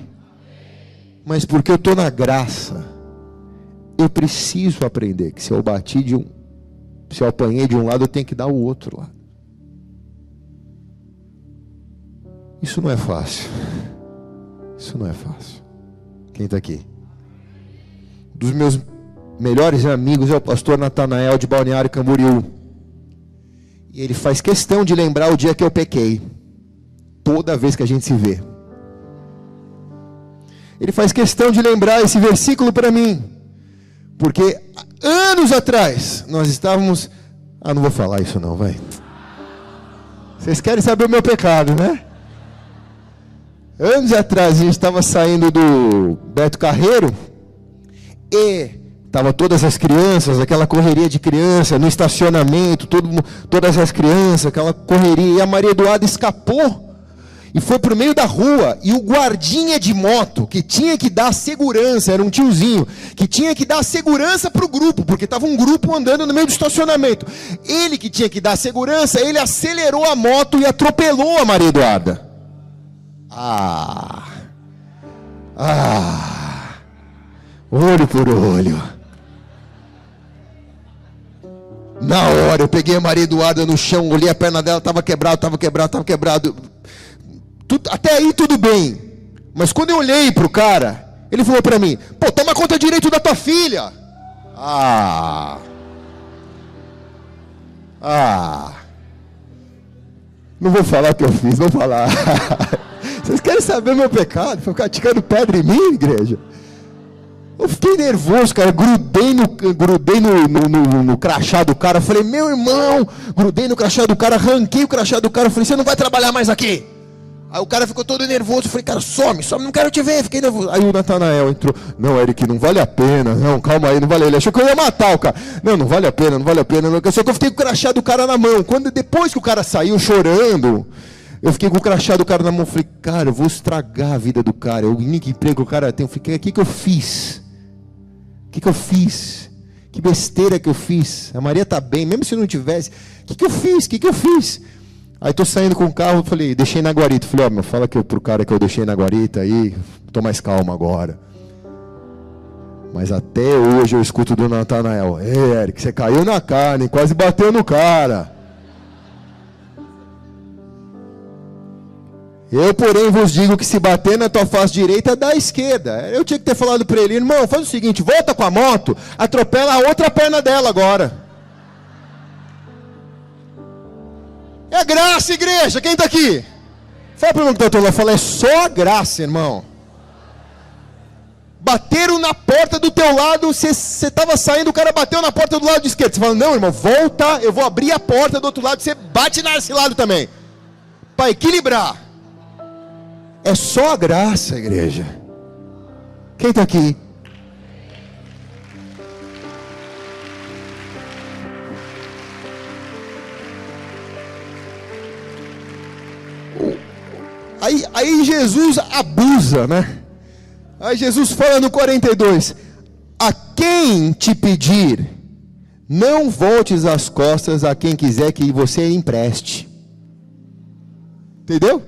Mas porque eu estou na graça, eu preciso aprender que se eu apanhei de um lado, eu tenho que dar o outro lado. Isso não é fácil. Isso não é fácil. Quem está aqui? Um dos meus melhores amigos é o pastor Natanael de Balneário Camboriú. E ele faz questão de lembrar o dia que eu pequei. Toda vez que a gente se vê. Ele faz questão de lembrar esse versículo para mim. Porque anos atrás nós estávamos... não vou falar isso não, vai. Vocês querem saber o meu pecado, né? Anos atrás a gente estava saindo do Beto Carreiro e estava todas as crianças, aquela correria de criança no estacionamento, todas as crianças, aquela correria, e a Maria Eduarda escapou E foi pro meio da rua, e o guardinha de moto, que tinha que dar segurança, era um tiozinho, que tinha que dar segurança pro grupo, porque estava um grupo andando no meio do estacionamento. Ele que tinha que dar segurança, ele acelerou a moto e atropelou a Maria Eduarda. Olho por olho. Na hora eu peguei a Maria Eduarda no chão, olhei a perna dela, estava quebrado. Até aí tudo bem. Mas quando eu olhei pro cara, ele falou para mim: pô, toma conta direito da tua filha. Não vou falar o que eu fiz, vou falar. Vocês querem saber meu pecado? Foi ficar ticando pedra em mim, igreja? Eu fiquei nervoso, cara, grudei no crachá do cara, falei: meu irmão, grudei no crachá do cara, arranquei o crachá do cara, falei: você não vai trabalhar mais aqui. Aí o cara ficou todo nervoso, falei: cara, some, não quero te ver, fiquei nervoso. Aí o Natanael entrou: não, Eric, não vale a pena, não, calma aí, não vale. Ele achou que eu ia matar o cara. Não vale a pena, só que eu fiquei com o crachá do cara na mão. Depois que o cara saiu chorando, eu fiquei com o crachá do cara na mão, falei: cara, eu vou estragar a vida do cara, o único emprego que o cara tem. Eu falei: o que eu fiz? O que eu fiz? Que besteira que eu fiz? A Maria tá bem, mesmo se não tivesse. O que eu fiz? Aí tô saindo com o carro, falei: deixei na guarita. Falei: ó, fala pro cara que eu deixei na guarita aí, tô mais calmo agora. Mas até hoje eu escuto do Natanael: Eric, você caiu na carne, quase bateu no cara. Eu, porém, vos digo que se bater na tua face direita, dá à esquerda. Eu tinha que ter falado para ele: irmão, faz o seguinte, volta com a moto, atropela a outra perna dela agora. É graça, igreja, quem está aqui? Fala para o irmão que está lá, fala: é só a graça, irmão. Bateram na porta do teu lado, você estava saindo, o cara bateu na porta do lado esquerdo. Você fala: não, irmão, volta, eu vou abrir a porta do outro lado, você bate nesse lado também. Para equilibrar. É só a graça, igreja. Quem está aqui? Aí Jesus abusa, né? Aí Jesus fala no 42: a quem te pedir, não voltes as costas a quem quiser que você empreste. Entendeu?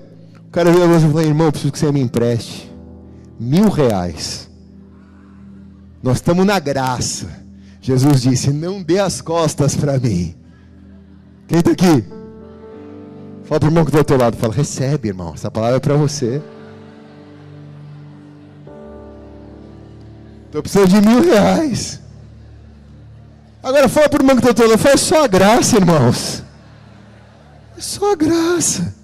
O cara veio a você e falou: irmão, eu preciso que você me empreste R$1.000. Nós estamos na graça. Jesus disse: não dê as costas para mim. Quem está aqui? Fala para o irmão que está ao teu lado. Fala: recebe, irmão, essa palavra é para você. Estou precisando de R$1.000. Agora fala para o irmão que está ao teu lado. Fala: é só a graça, irmãos. É só a graça.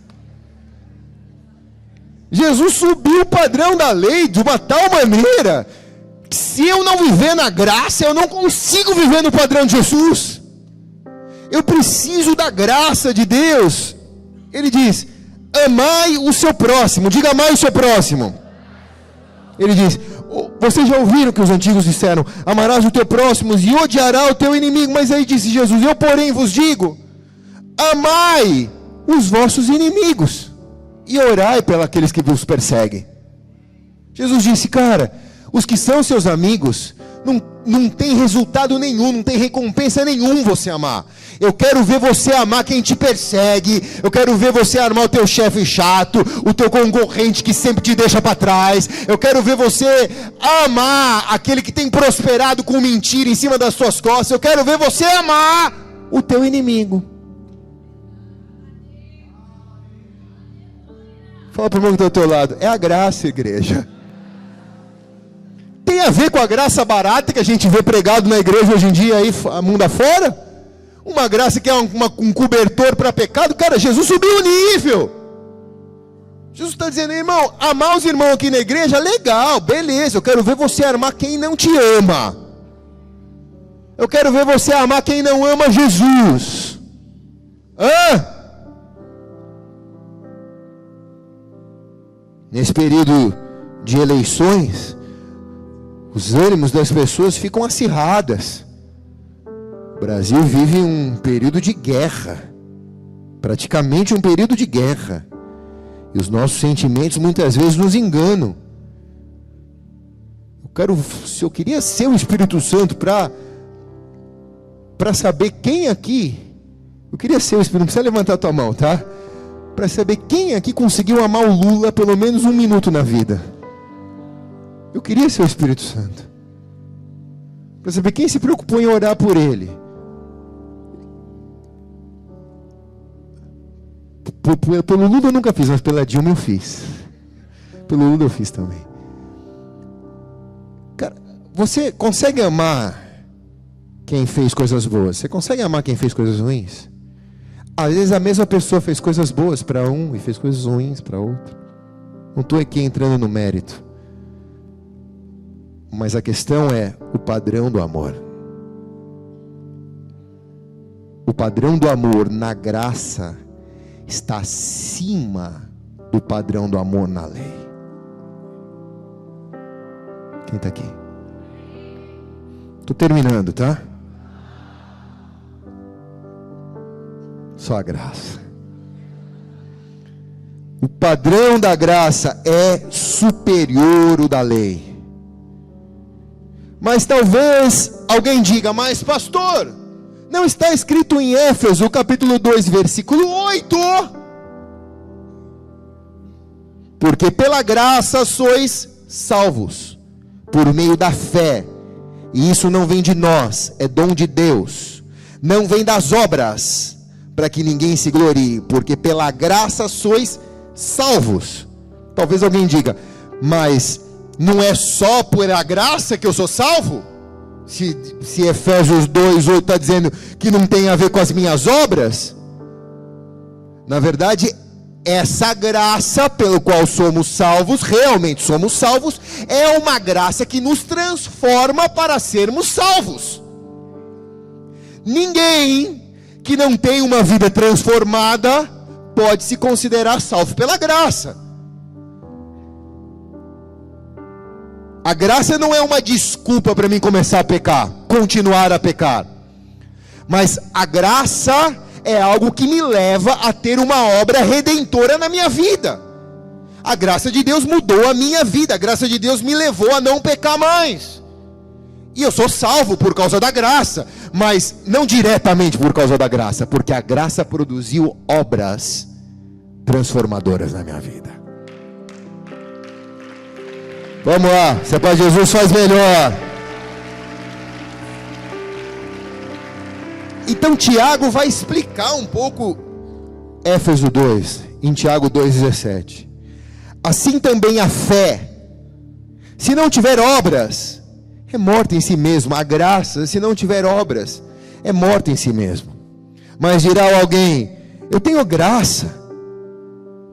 Jesus subiu o padrão da lei de uma tal maneira que, se eu não viver na graça, eu não consigo viver no padrão de Jesus. Eu preciso da graça de Deus. Ele diz: amai o seu próximo. Diga: amai o seu próximo. Ele diz: vocês já ouviram que os antigos disseram: amarás o teu próximo e odiarás o teu inimigo. Mas aí disse Jesus: eu, porém, vos digo: amai os vossos inimigos e orai pelos que vos perseguem. Jesus disse: cara, os que são seus amigos, não tem resultado nenhum, não tem recompensa nenhum você amar. Eu quero ver você amar quem te persegue. Eu quero ver você amar o teu chefe chato, o teu concorrente que sempre te deixa para trás. Eu quero ver você amar aquele que tem prosperado com mentira em cima das suas costas. Eu quero ver você amar o teu inimigo. Fala para o irmão que está ao teu lado: é a graça, igreja. Tem a ver com a graça barata que a gente vê pregado na igreja hoje em dia, aí, mundo afora? Uma graça que é um cobertor para pecado. Cara, Jesus subiu o nível. Jesus está dizendo: irmão, amar os irmãos aqui na igreja, legal, beleza. Eu quero ver você amar quem não te ama. Eu quero ver você amar quem não ama Jesus. Nesse período de eleições, os ânimos das pessoas ficam acirradas. O Brasil vive um período de guerra, praticamente um período de guerra. E os nossos sentimentos muitas vezes nos enganam. Se eu queria ser o Espírito Santo para saber quem aqui, eu queria ser o Espírito, não precisa levantar a tua mão, tá? Para saber quem aqui conseguiu amar o Lula pelo menos 1 minuto na vida. Eu queria ser o Espírito Santo. Para saber quem se preocupou em orar por ele. Pelo Lula eu nunca fiz, mas pela Dilma eu fiz. Pelo Lula eu fiz também. Cara, você consegue amar quem fez coisas boas? Você consegue amar quem fez coisas ruins? Às vezes a mesma pessoa fez coisas boas para um e fez coisas ruins para outro. Não estou aqui entrando no mérito. Mas a questão é o padrão do amor. O padrão do amor na graça está acima do padrão do amor na lei. Quem está aqui? Estou terminando, tá? Só a graça. O padrão da graça é superior ao da lei. Mas talvez alguém diga, mas pastor, não está escrito em Éfeso, capítulo 2, versículo 8? Porque pela graça sois salvos, por meio da fé. E isso não vem de nós, é dom de Deus. Não vem das obras, para que ninguém se glorie, porque pela graça sois salvos. Talvez alguém diga, mas não é só por a graça que eu sou salvo? Se Efésios 2:8 está dizendo que não tem a ver com as minhas obras. Na verdade, essa graça pelo qual somos salvos, realmente somos salvos, é uma graça que nos transforma para sermos salvos. Ninguém que não tem uma vida transformada pode se considerar salvo pela graça. A graça não é uma desculpa para mim começar a pecar, continuar a pecar. Mas a graça é algo que me leva a ter uma obra redentora na minha vida. A graça de Deus mudou a minha vida. A graça de Deus me levou a não pecar mais. E eu sou salvo por causa da graça, mas não diretamente por causa da graça, porque a graça produziu obras transformadoras na minha vida. Vamos lá, se é para Jesus faz melhor. Então Tiago vai explicar um pouco Éfeso 2, em Tiago 2,17. Assim também a fé, se não tiver obras, é morta em si mesma. A graça, se não tiver obras, é morta em si mesma. Mas dirá alguém, eu tenho graça,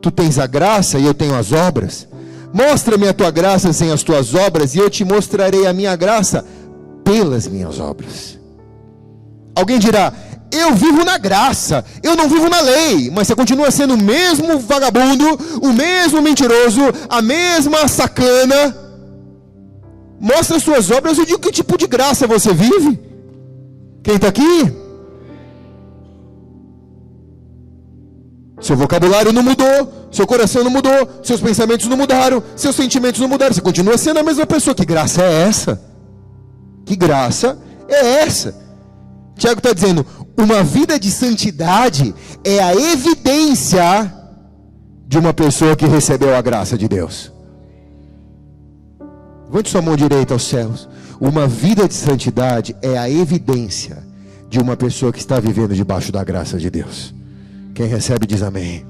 tu tens a graça e eu tenho as obras. Mostra-me a tua graça sem as tuas obras, e eu te mostrarei a minha graça pelas minhas obras. Alguém dirá, eu vivo na graça, eu não vivo na lei. Mas você continua sendo o mesmo vagabundo, o mesmo mentiroso, a mesma sacana. Mostra as suas obras e diga que tipo de graça você vive. Quem está aqui? Seu vocabulário não mudou, seu coração não mudou, seus pensamentos não mudaram, seus sentimentos não mudaram. Você continua sendo a mesma pessoa. Que graça é essa? Que graça é essa? Tiago está dizendo, uma vida de santidade é a evidência de uma pessoa que recebeu a graça de Deus. Levante sua mão direita aos céus. Uma vida de santidade é a evidência de uma pessoa que está vivendo debaixo da graça de Deus. Quem recebe diz amém.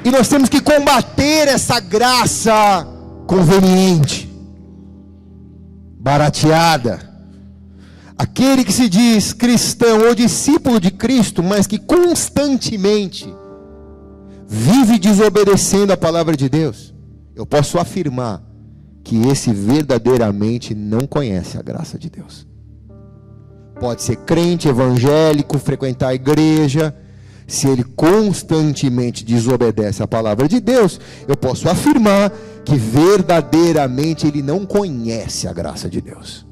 E nós temos que combater essa graça conveniente, barateada. Aquele que se diz cristão ou discípulo de Cristo, mas que constantemente vive desobedecendo a palavra de Deus, eu posso afirmar que esse verdadeiramente não conhece a graça de Deus. Pode ser crente, evangélico, frequentar a igreja. Se ele constantemente desobedece a palavra de Deus, eu posso afirmar que verdadeiramente ele não conhece a graça de Deus.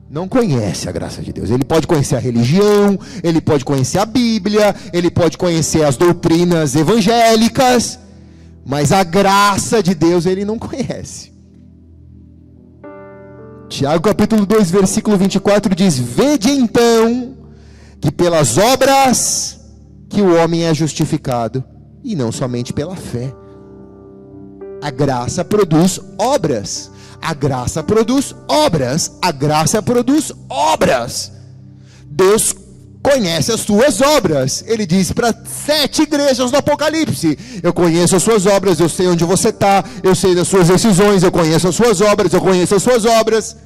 não conhece a graça de Deus. Ele pode conhecer a religião, ele pode conhecer a Bíblia, ele pode conhecer as doutrinas evangélicas, mas a graça de Deus ele não conhece. Tiago capítulo 2, versículo 24 diz: vede então que pelas obras que o homem é justificado, e não somente pela fé. A graça produz obras. A graça produz obras. A graça produz obras. Deus conhece as suas obras. Ele diz para 7 igrejas no Apocalipse: eu conheço as suas obras, eu sei onde você está, eu sei das suas decisões, eu conheço as suas obras, eu conheço as suas obras.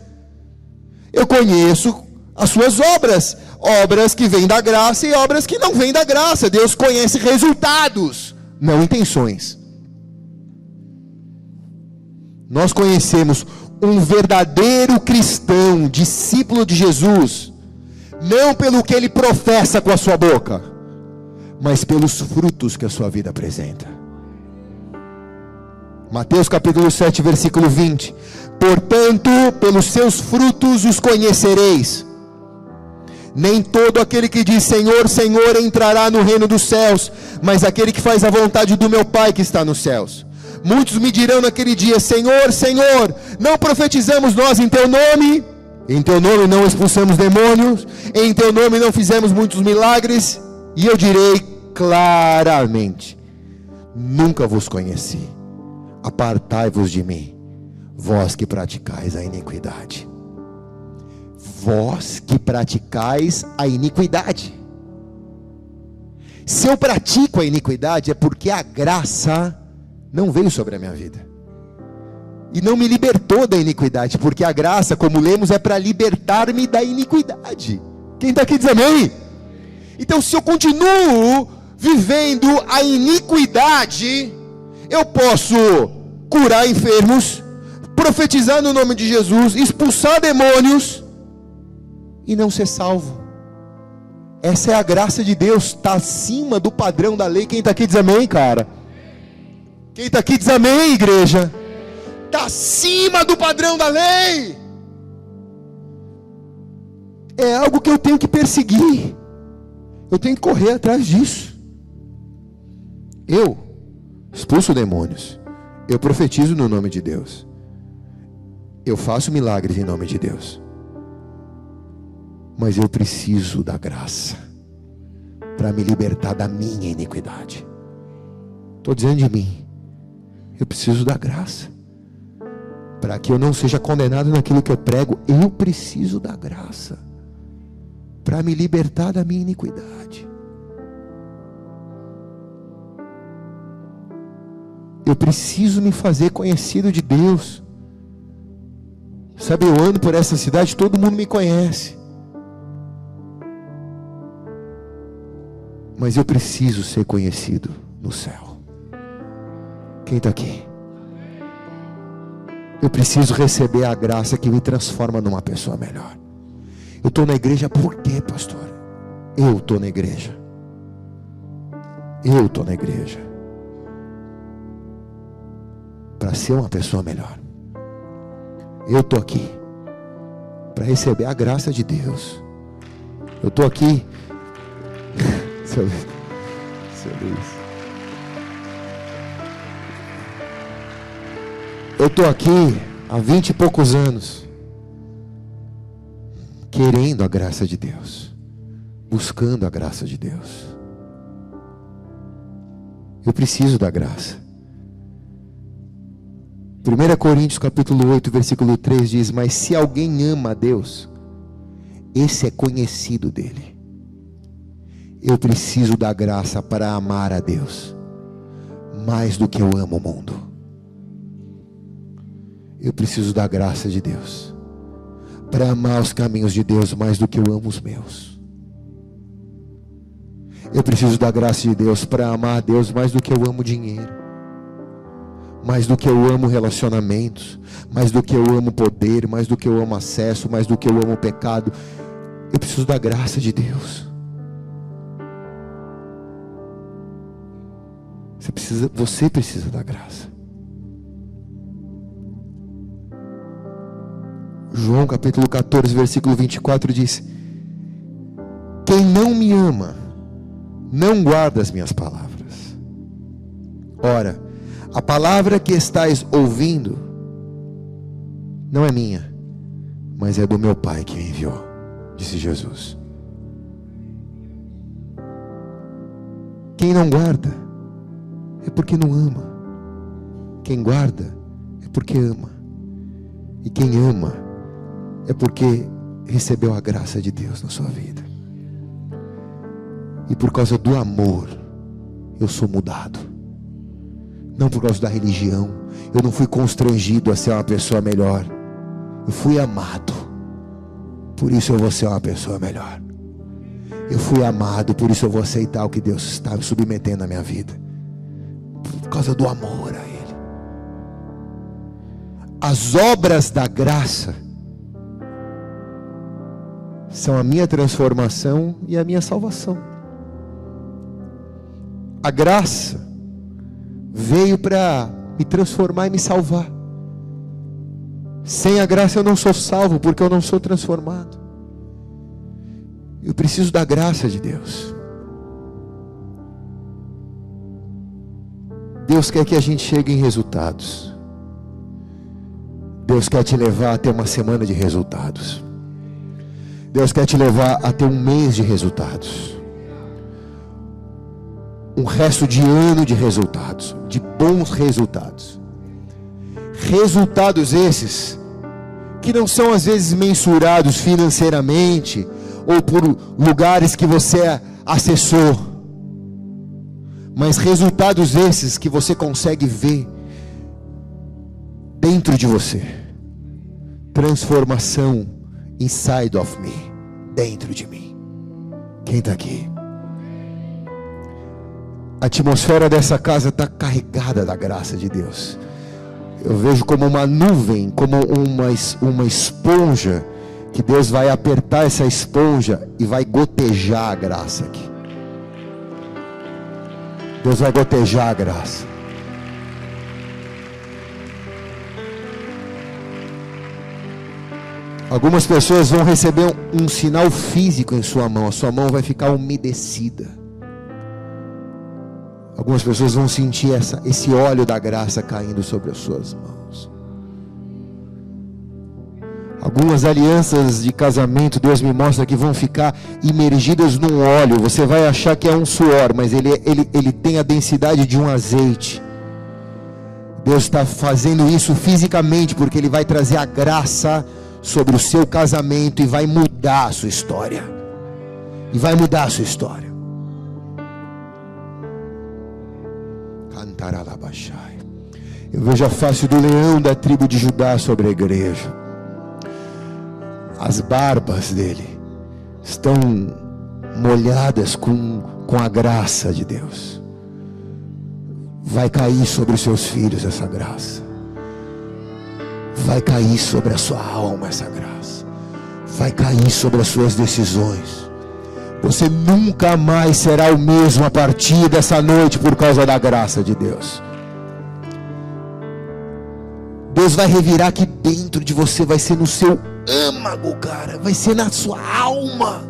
Eu conheço as suas obras. Obras que vêm da graça e obras que não vêm da graça. Deus conhece resultados, não intenções. Nós conhecemos um verdadeiro cristão, discípulo de Jesus, não pelo que ele professa com a sua boca, mas pelos frutos que a sua vida apresenta. Mateus capítulo 7, versículo 20: portanto, pelos seus frutos os conhecereis. Nem todo aquele que diz Senhor, Senhor entrará no reino dos céus, mas aquele que faz a vontade do meu Pai que está nos céus. Muitos me dirão naquele dia: Senhor, Senhor, não profetizamos nós em teu nome? Em teu nome não expulsamos demônios? Em teu nome não fizemos muitos milagres? E eu direi claramente: nunca vos conheci. Apartai-vos de mim, vós que praticais a iniquidade. Vós que praticais a iniquidade. Se eu pratico a iniquidade, é porque a graça não veio sobre a minha vida e não me libertou da iniquidade, porque a graça, como lemos, é para libertar-me da iniquidade. Quem está aqui diz amém? Então, se eu continuo vivendo a iniquidade, eu posso curar enfermos, profetizar no nome de Jesus, expulsar demônios e não ser salvo. Essa é a graça de Deus, está acima do padrão da lei. Quem está aqui diz amém, cara? Quem está aqui diz amém, igreja? Está acima do padrão da lei. É algo que eu tenho que perseguir, eu tenho que correr atrás disso. Eu expulso demônios, eu profetizo no nome de Deus, eu faço milagres em nome de Deus, mas eu preciso da graça para me libertar da minha iniquidade. Estou dizendo de mim, eu preciso da graça para que eu não seja condenado naquilo que eu prego. Eu preciso da graça para me libertar da minha iniquidade. Eu preciso me fazer conhecido de Deus. Sabe, eu ando por essa cidade, todo mundo me conhece, mas eu preciso ser conhecido no céu. Quem está aqui? Eu preciso receber a graça que me transforma numa pessoa melhor. Eu estou na igreja por quê, pastor? Eu estou na igreja. Eu estou na igreja para ser uma pessoa melhor. Eu estou aqui para receber a graça de Deus. Eu estou aqui Seu Luiz. Eu estou aqui há 20 e poucos anos, querendo a graça de Deus, buscando a graça de Deus. Eu preciso da graça. 1 Coríntios capítulo 8, versículo 3 diz: mas se alguém ama a Deus, esse é conhecido dele. Eu preciso da graça para amar a Deus mais do que eu amo o mundo. Eu preciso da graça de Deus para amar os caminhos de Deus mais do que eu amo os meus. Eu preciso da graça de Deus para amar a Deus mais do que eu amo dinheiro, mais do que eu amo relacionamentos, mais do que eu amo poder, mais do que eu amo acesso, mais do que eu amo pecado. Eu preciso da graça de Deus. Você precisa da graça. João capítulo 14, versículo 24 diz: quem não me ama, não guarda as minhas palavras. Ora, a palavra que estais ouvindo, não é minha, mas é do meu Pai que me enviou, disse Jesus. Quem não guarda, é porque não ama. Quem guarda, é porque ama. E quem ama, é porque recebeu a graça de Deus na sua vida. E por causa do amor, eu sou mudado. Não por causa da religião. Eu não fui constrangido a ser uma pessoa melhor. Eu fui amado. Por isso eu vou ser uma pessoa melhor. Eu fui amado, por isso eu vou aceitar o que Deus está me submetendo na minha vida. Por causa do amor a Ele. As obras da graça são a minha transformação e a minha salvação. A graça veio para me transformar e me salvar. Sem a graça eu não sou salvo, porque eu não sou transformado. Eu preciso da graça de Deus. Deus quer que a gente chegue em resultados. Deus quer te levar a ter uma semana de resultados. Deus quer te levar a ter um mês de resultados. Um resto de ano de resultados. De bons resultados. Resultados esses que não são às vezes mensurados financeiramente ou por lugares que você acessou, mas resultados esses que você consegue ver dentro de você. Transformação inside of me, dentro de mim. Quem está aqui? A atmosfera dessa casa está carregada da graça de Deus. Eu vejo como uma nuvem, como uma esponja, que Deus vai apertar essa esponja e vai gotejar a graça aqui. Deus vai gotejar a graça. Algumas pessoas vão receber um sinal físico em sua mão. A sua mão vai ficar umedecida. Algumas pessoas vão sentir esse óleo da graça caindo sobre as suas mãos. Algumas alianças de casamento, Deus me mostra que vão ficar imergidas num óleo. Você vai achar que é um suor, mas ele tem a densidade de um azeite. Deus está fazendo isso fisicamente, porque Ele vai trazer a graça sobre o seu casamento e vai mudar a sua história. E vai mudar a sua história. Eu vejo a face do leão da tribo de Judá sobre a igreja. As barbas dele estão molhadas com a graça de Deus. Vai cair sobre os seus filhos essa graça. Vai cair sobre a sua alma essa graça. Vai cair sobre as suas decisões. Você nunca mais será o mesmo a partir dessa noite por causa da graça de Deus. Deus vai revirar aqui dentro de você, vai ser no seu âmago, cara, vai ser na sua alma.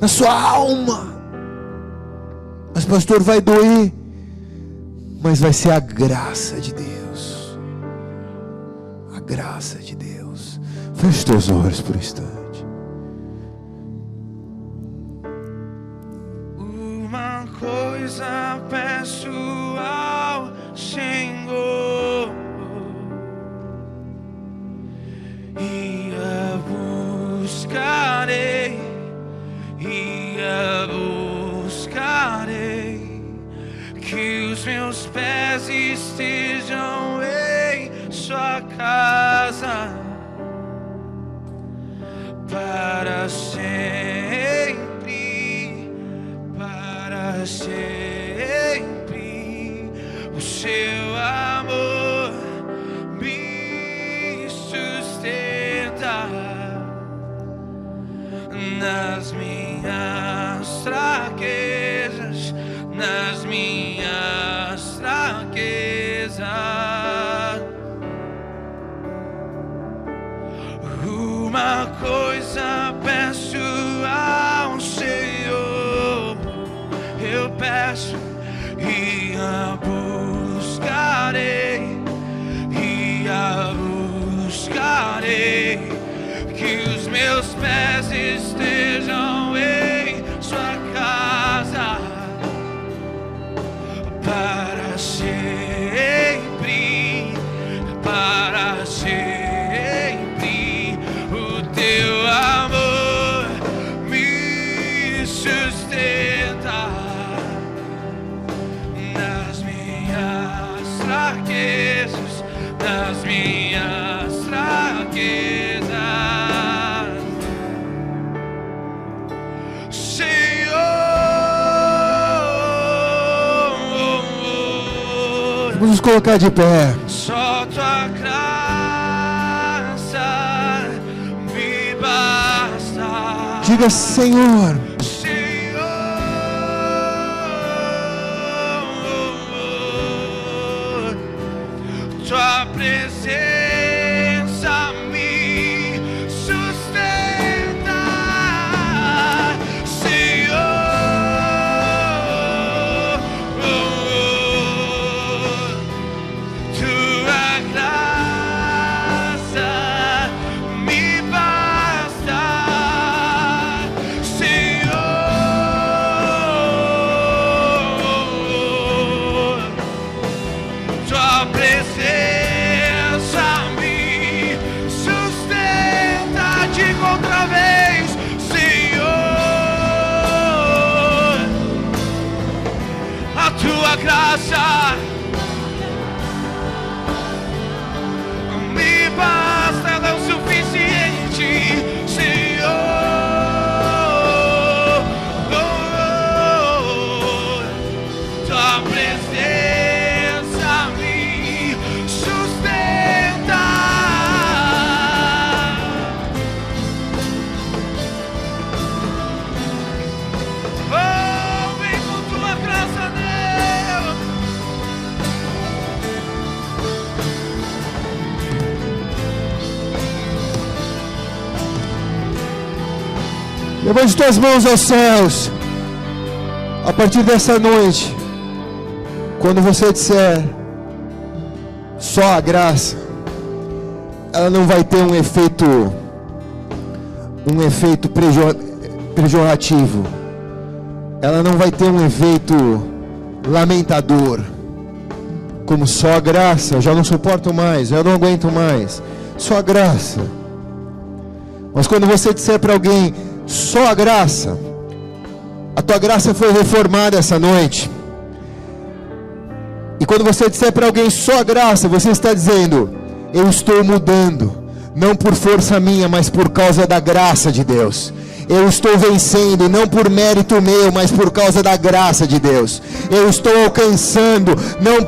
Na sua alma. Mas pastor, vai doer. Mas vai ser a graça de Deus. A graça de Deus. Feche teus olhos por um instante. Uma coisa peço ao Senhor, e a buscarei, que os meus pés estejam em sua casa para sempre, para sempre. O seu amor me sustenta nas minhas fraquezas, nas minhas fraquezas. fracasso e a buscarei, que os meus pés estejam em sua casa para sempre, para sempre. O teu amor me sustenta nas minhas fraquezas, nas minhas fraquezas. Vamos nos colocar de pé. Só tua graça me basta. Diga: Senhor, Senhor, tua presença me sustenta. Senhor, tua graça me basta. Senhor, tua presença me sustenta. Diga outra vez: Senhor, a tua graça me basta, ela é o suficiente. Senhor, tua presença me sustenta. Oh, vem com tua graça, Deus. levante tuas mãos aos céus. A partir dessa noite, quando você disser só a graça, ela não vai ter um efeito pejorativo. Ela não vai ter um efeito lamentador. Como só a graça, eu já não suporto mais, eu não aguento mais. Só a graça. Mas quando você disser para alguém só a graça, a tua graça foi reformada essa noite. E quando você disser para alguém só a graça, você está dizendo: eu estou mudando, não por força minha, mas por causa da graça de Deus. Eu estou vencendo, não por mérito meu, mas por causa da graça de Deus. Eu estou alcançando, não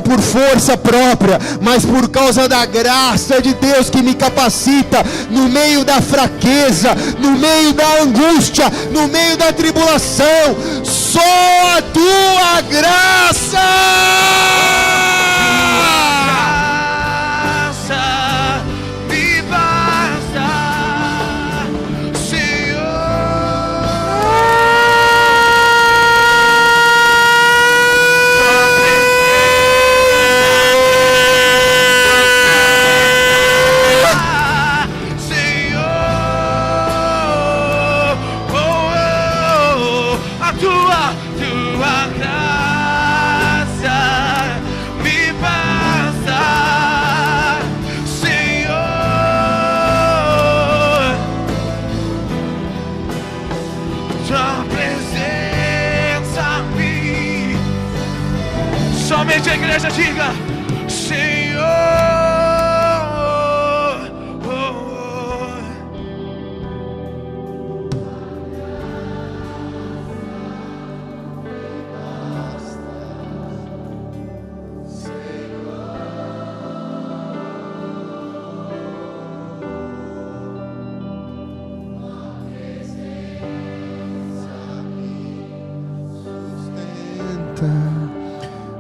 por força própria, mas por causa da graça de Deus que me capacita no meio da fraqueza, no meio da angústia, no meio da tribulação. Só a tua graça me basta. Senhor, a tua graça me basta. Senhor, tua presença me... Somente a igreja diga: Senhor.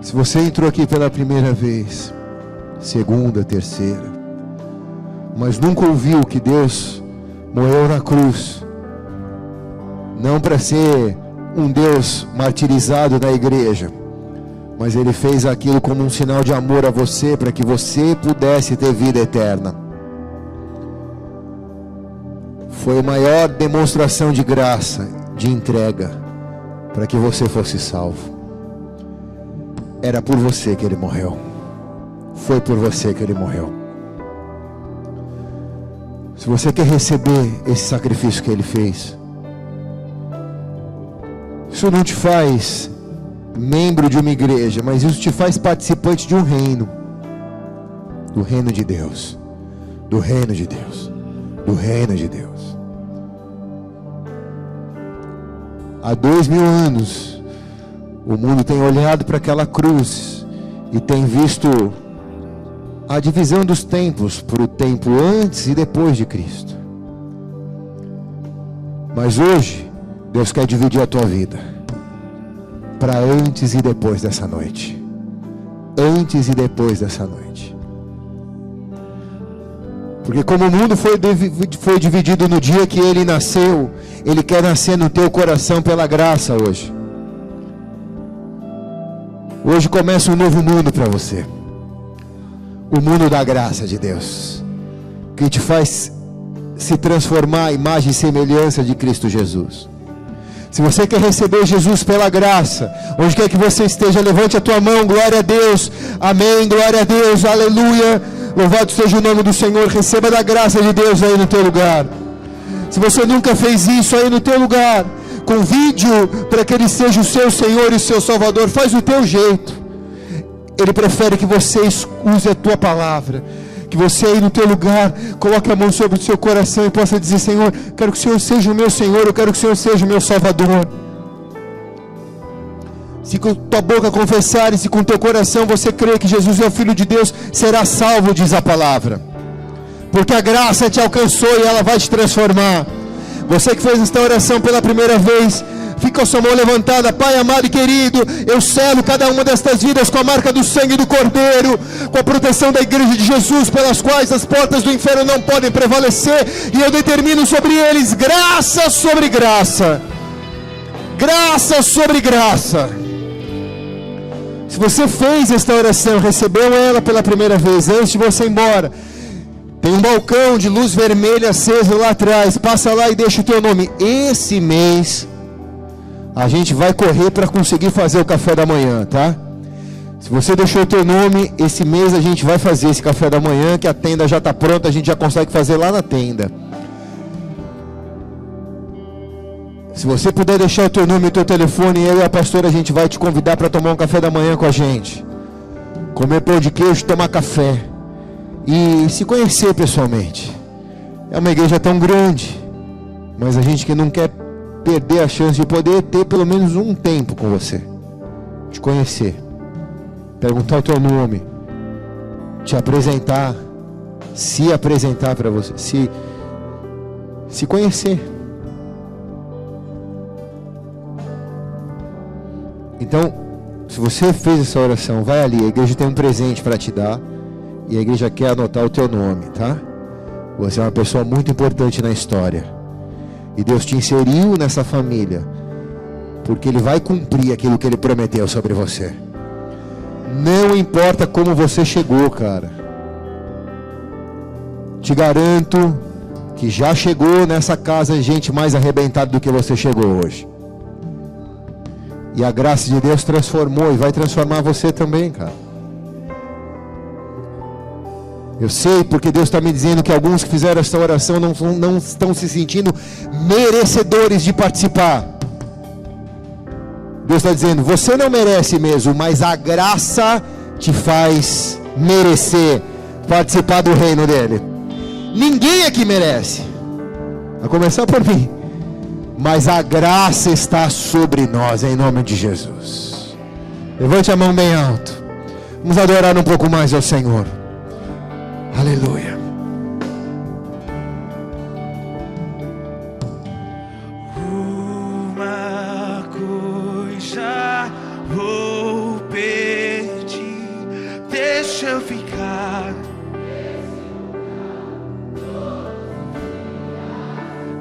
Se você entrou aqui pela primeira vez, segunda, terceira, mas nunca ouviu que Deus morreu na cruz, não para ser um Deus martirizado na igreja, mas Ele fez aquilo como um sinal de amor a você, para que você pudesse ter vida eterna. Foi a maior demonstração de graça, de entrega, para que você fosse salvo. Era por você que Ele morreu. Foi por você que Ele morreu. Se você quer receber esse sacrifício que Ele fez, isso não te faz membro de uma igreja, mas isso te faz participante de um reino. Do reino de Deus. Do reino de Deus. Do reino de Deus. Há 2000 anos, o mundo tem olhado para aquela cruz e tem visto a divisão dos tempos, para o tempo antes e depois de Cristo. Mas hoje, Deus quer dividir a tua vida para antes e depois dessa noite. Antes e depois dessa noite. Porque como o mundo foi dividido no dia que Ele nasceu, Ele quer nascer no teu coração pela graça hoje. Hoje começa um novo mundo para você. O mundo da graça de Deus, que te faz se transformar à imagem e semelhança de Cristo Jesus. Se você quer receber Jesus pela graça, onde quer que você esteja, levante a tua mão, glória a Deus, amém, glória a Deus, aleluia, louvado seja o nome do Senhor. Receba da graça de Deus aí no teu lugar. Se você nunca fez isso aí no teu lugar, convide-o para que Ele seja o seu Senhor e o seu Salvador. Faz o teu jeito. Ele prefere que você use a tua palavra, que você aí no teu lugar coloque a mão sobre o seu coração e possa dizer: Senhor, quero que o Senhor seja o meu Senhor, eu quero que o Senhor seja o meu Salvador. Se com tua boca confessar e se com teu coração você crê que Jesus é o Filho de Deus, será salvo, diz a palavra, porque a graça te alcançou e ela vai te transformar. Você que fez esta oração pela primeira vez, fica a sua mão levantada. Pai amado e querido, eu selo cada uma destas vidas com a marca do sangue do Cordeiro, com a proteção da igreja de Jesus, pelas quais as portas do inferno não podem prevalecer, e eu determino sobre eles graça sobre graça, graça sobre graça. Se você fez esta oração, recebeu ela pela primeira vez, antes de você ir embora, tem um balcão de luz vermelha aceso lá atrás, passa lá e deixa o teu nome. Esse mês a gente vai correr para conseguir fazer o café da manhã, tá? Se você deixou o teu nome, esse mês a gente vai fazer esse café da manhã, que a tenda já está pronta, a gente já consegue fazer lá na tenda. Se você puder deixar o teu nome e o teu telefone, eu e a pastora, a gente vai te convidar para tomar um café da manhã com a gente, comer pão de queijo, tomar café e se conhecer pessoalmente. É uma igreja tão grande, mas a gente que não quer perder a chance de poder ter pelo menos um tempo com você, te conhecer, perguntar o teu nome, te apresentar, se apresentar para você, se conhecer. Então, se você fez essa oração, vai ali, a igreja tem um presente para te dar, e a igreja quer anotar o teu nome, tá? Você é uma pessoa muito importante na história, e Deus te inseriu nessa família, porque Ele vai cumprir aquilo que Ele prometeu sobre você. Não importa como você chegou, cara, te garanto que já chegou nessa casa gente mais arrebentada do que você chegou hoje. E a graça de Deus transformou e vai transformar você também, cara. Eu sei, porque Deus está me dizendo que alguns que fizeram essa oração não estão se sentindo merecedores de participar. Deus está dizendo: você não merece mesmo, mas a graça te faz merecer participar do reino dele. Ninguém aqui merece, a começar por mim, mas a graça está sobre nós, em nome de Jesus. Levante a mão bem alto. Vamos adorar um pouco mais ao Senhor. Aleluia. Uma coisa vou pedir, deixa eu ficar.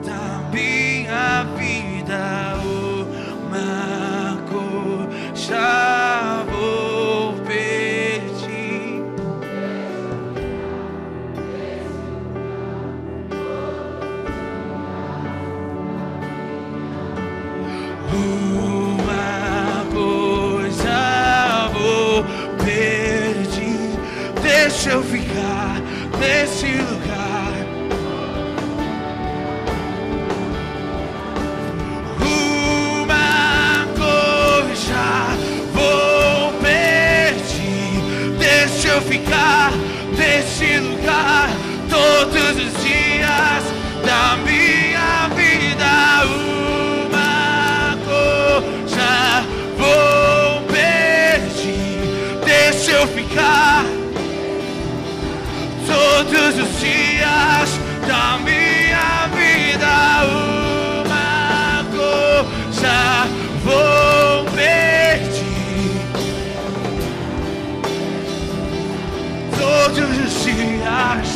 Da minha vida, uma deixa eu ficar nesse lugar. Uma coisa vou pedir, deixa eu ficar nesse lugar todos os dias da minha vida. Uma coisa vou pedir, deixa eu ficar todos os dias da minha vida. Uma coisa vou pedir, todos os dias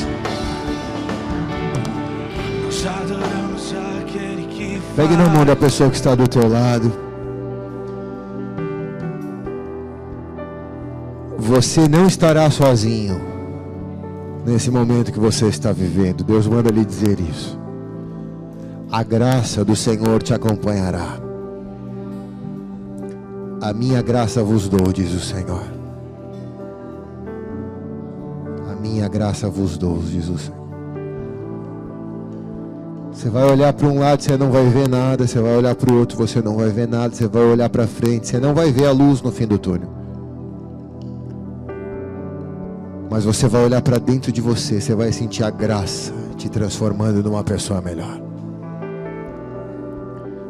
nós adoramos aquele que faz. Pegue na mão da pessoa que está do teu lado. Você não estará sozinho nesse momento que você está vivendo. Deus manda lhe dizer isso. A graça do Senhor te acompanhará. A minha graça vos dou, diz o Senhor. A minha graça vos dou, diz o Senhor. Você vai olhar para um lado, você não vai ver nada. Você vai olhar para o outro, você não vai ver nada. Você vai olhar para frente, você não vai ver a luz no fim do túnel. Mas você vai olhar para dentro de você, você vai sentir a graça te transformando numa pessoa melhor.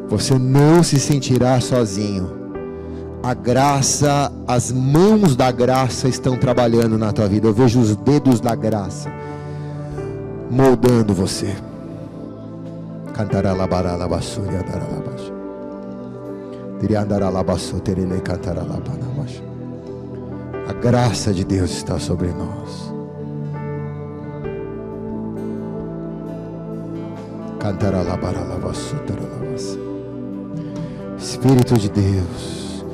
Você não se sentirá sozinho. A graça, as mãos da graça estão trabalhando na tua vida. Eu vejo os dedos da graça moldando você. Cantará labará labassuri andará labaixo. Diria andará labassou terele cantará labanabaixo. A graça de Deus está sobre nós. Cantará labará labassou terá labassou. Espírito de Deus,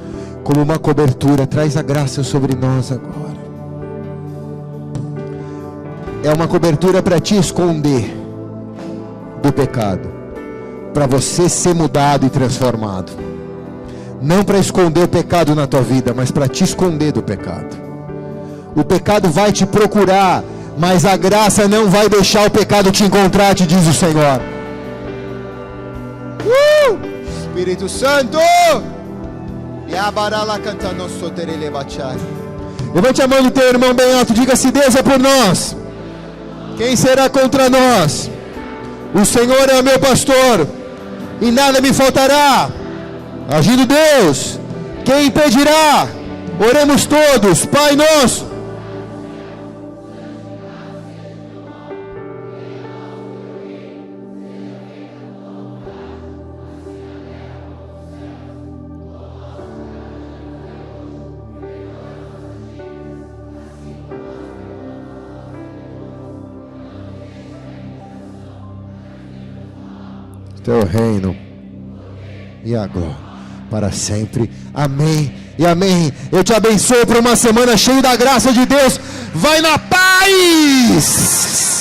como uma cobertura, traz a graça sobre nós agora. É uma cobertura para te esconder do pecado, para você ser mudado e transformado. Não para esconder o pecado na tua vida, mas para te esconder do pecado. O pecado vai te procurar, mas a graça não vai deixar o pecado te encontrar, te diz o Senhor. Espírito Santo! Levante a mão do teu irmão bem alto, diga: se Deus é por nós, quem será contra nós? O Senhor é o meu pastor, e nada me faltará. Agindo Deus, quem impedirá? Oremos todos. Pai nosso. Teu reino e agora para sempre, amém e amém. Eu te abençoo por uma semana cheia da graça de Deus. Vai na paz.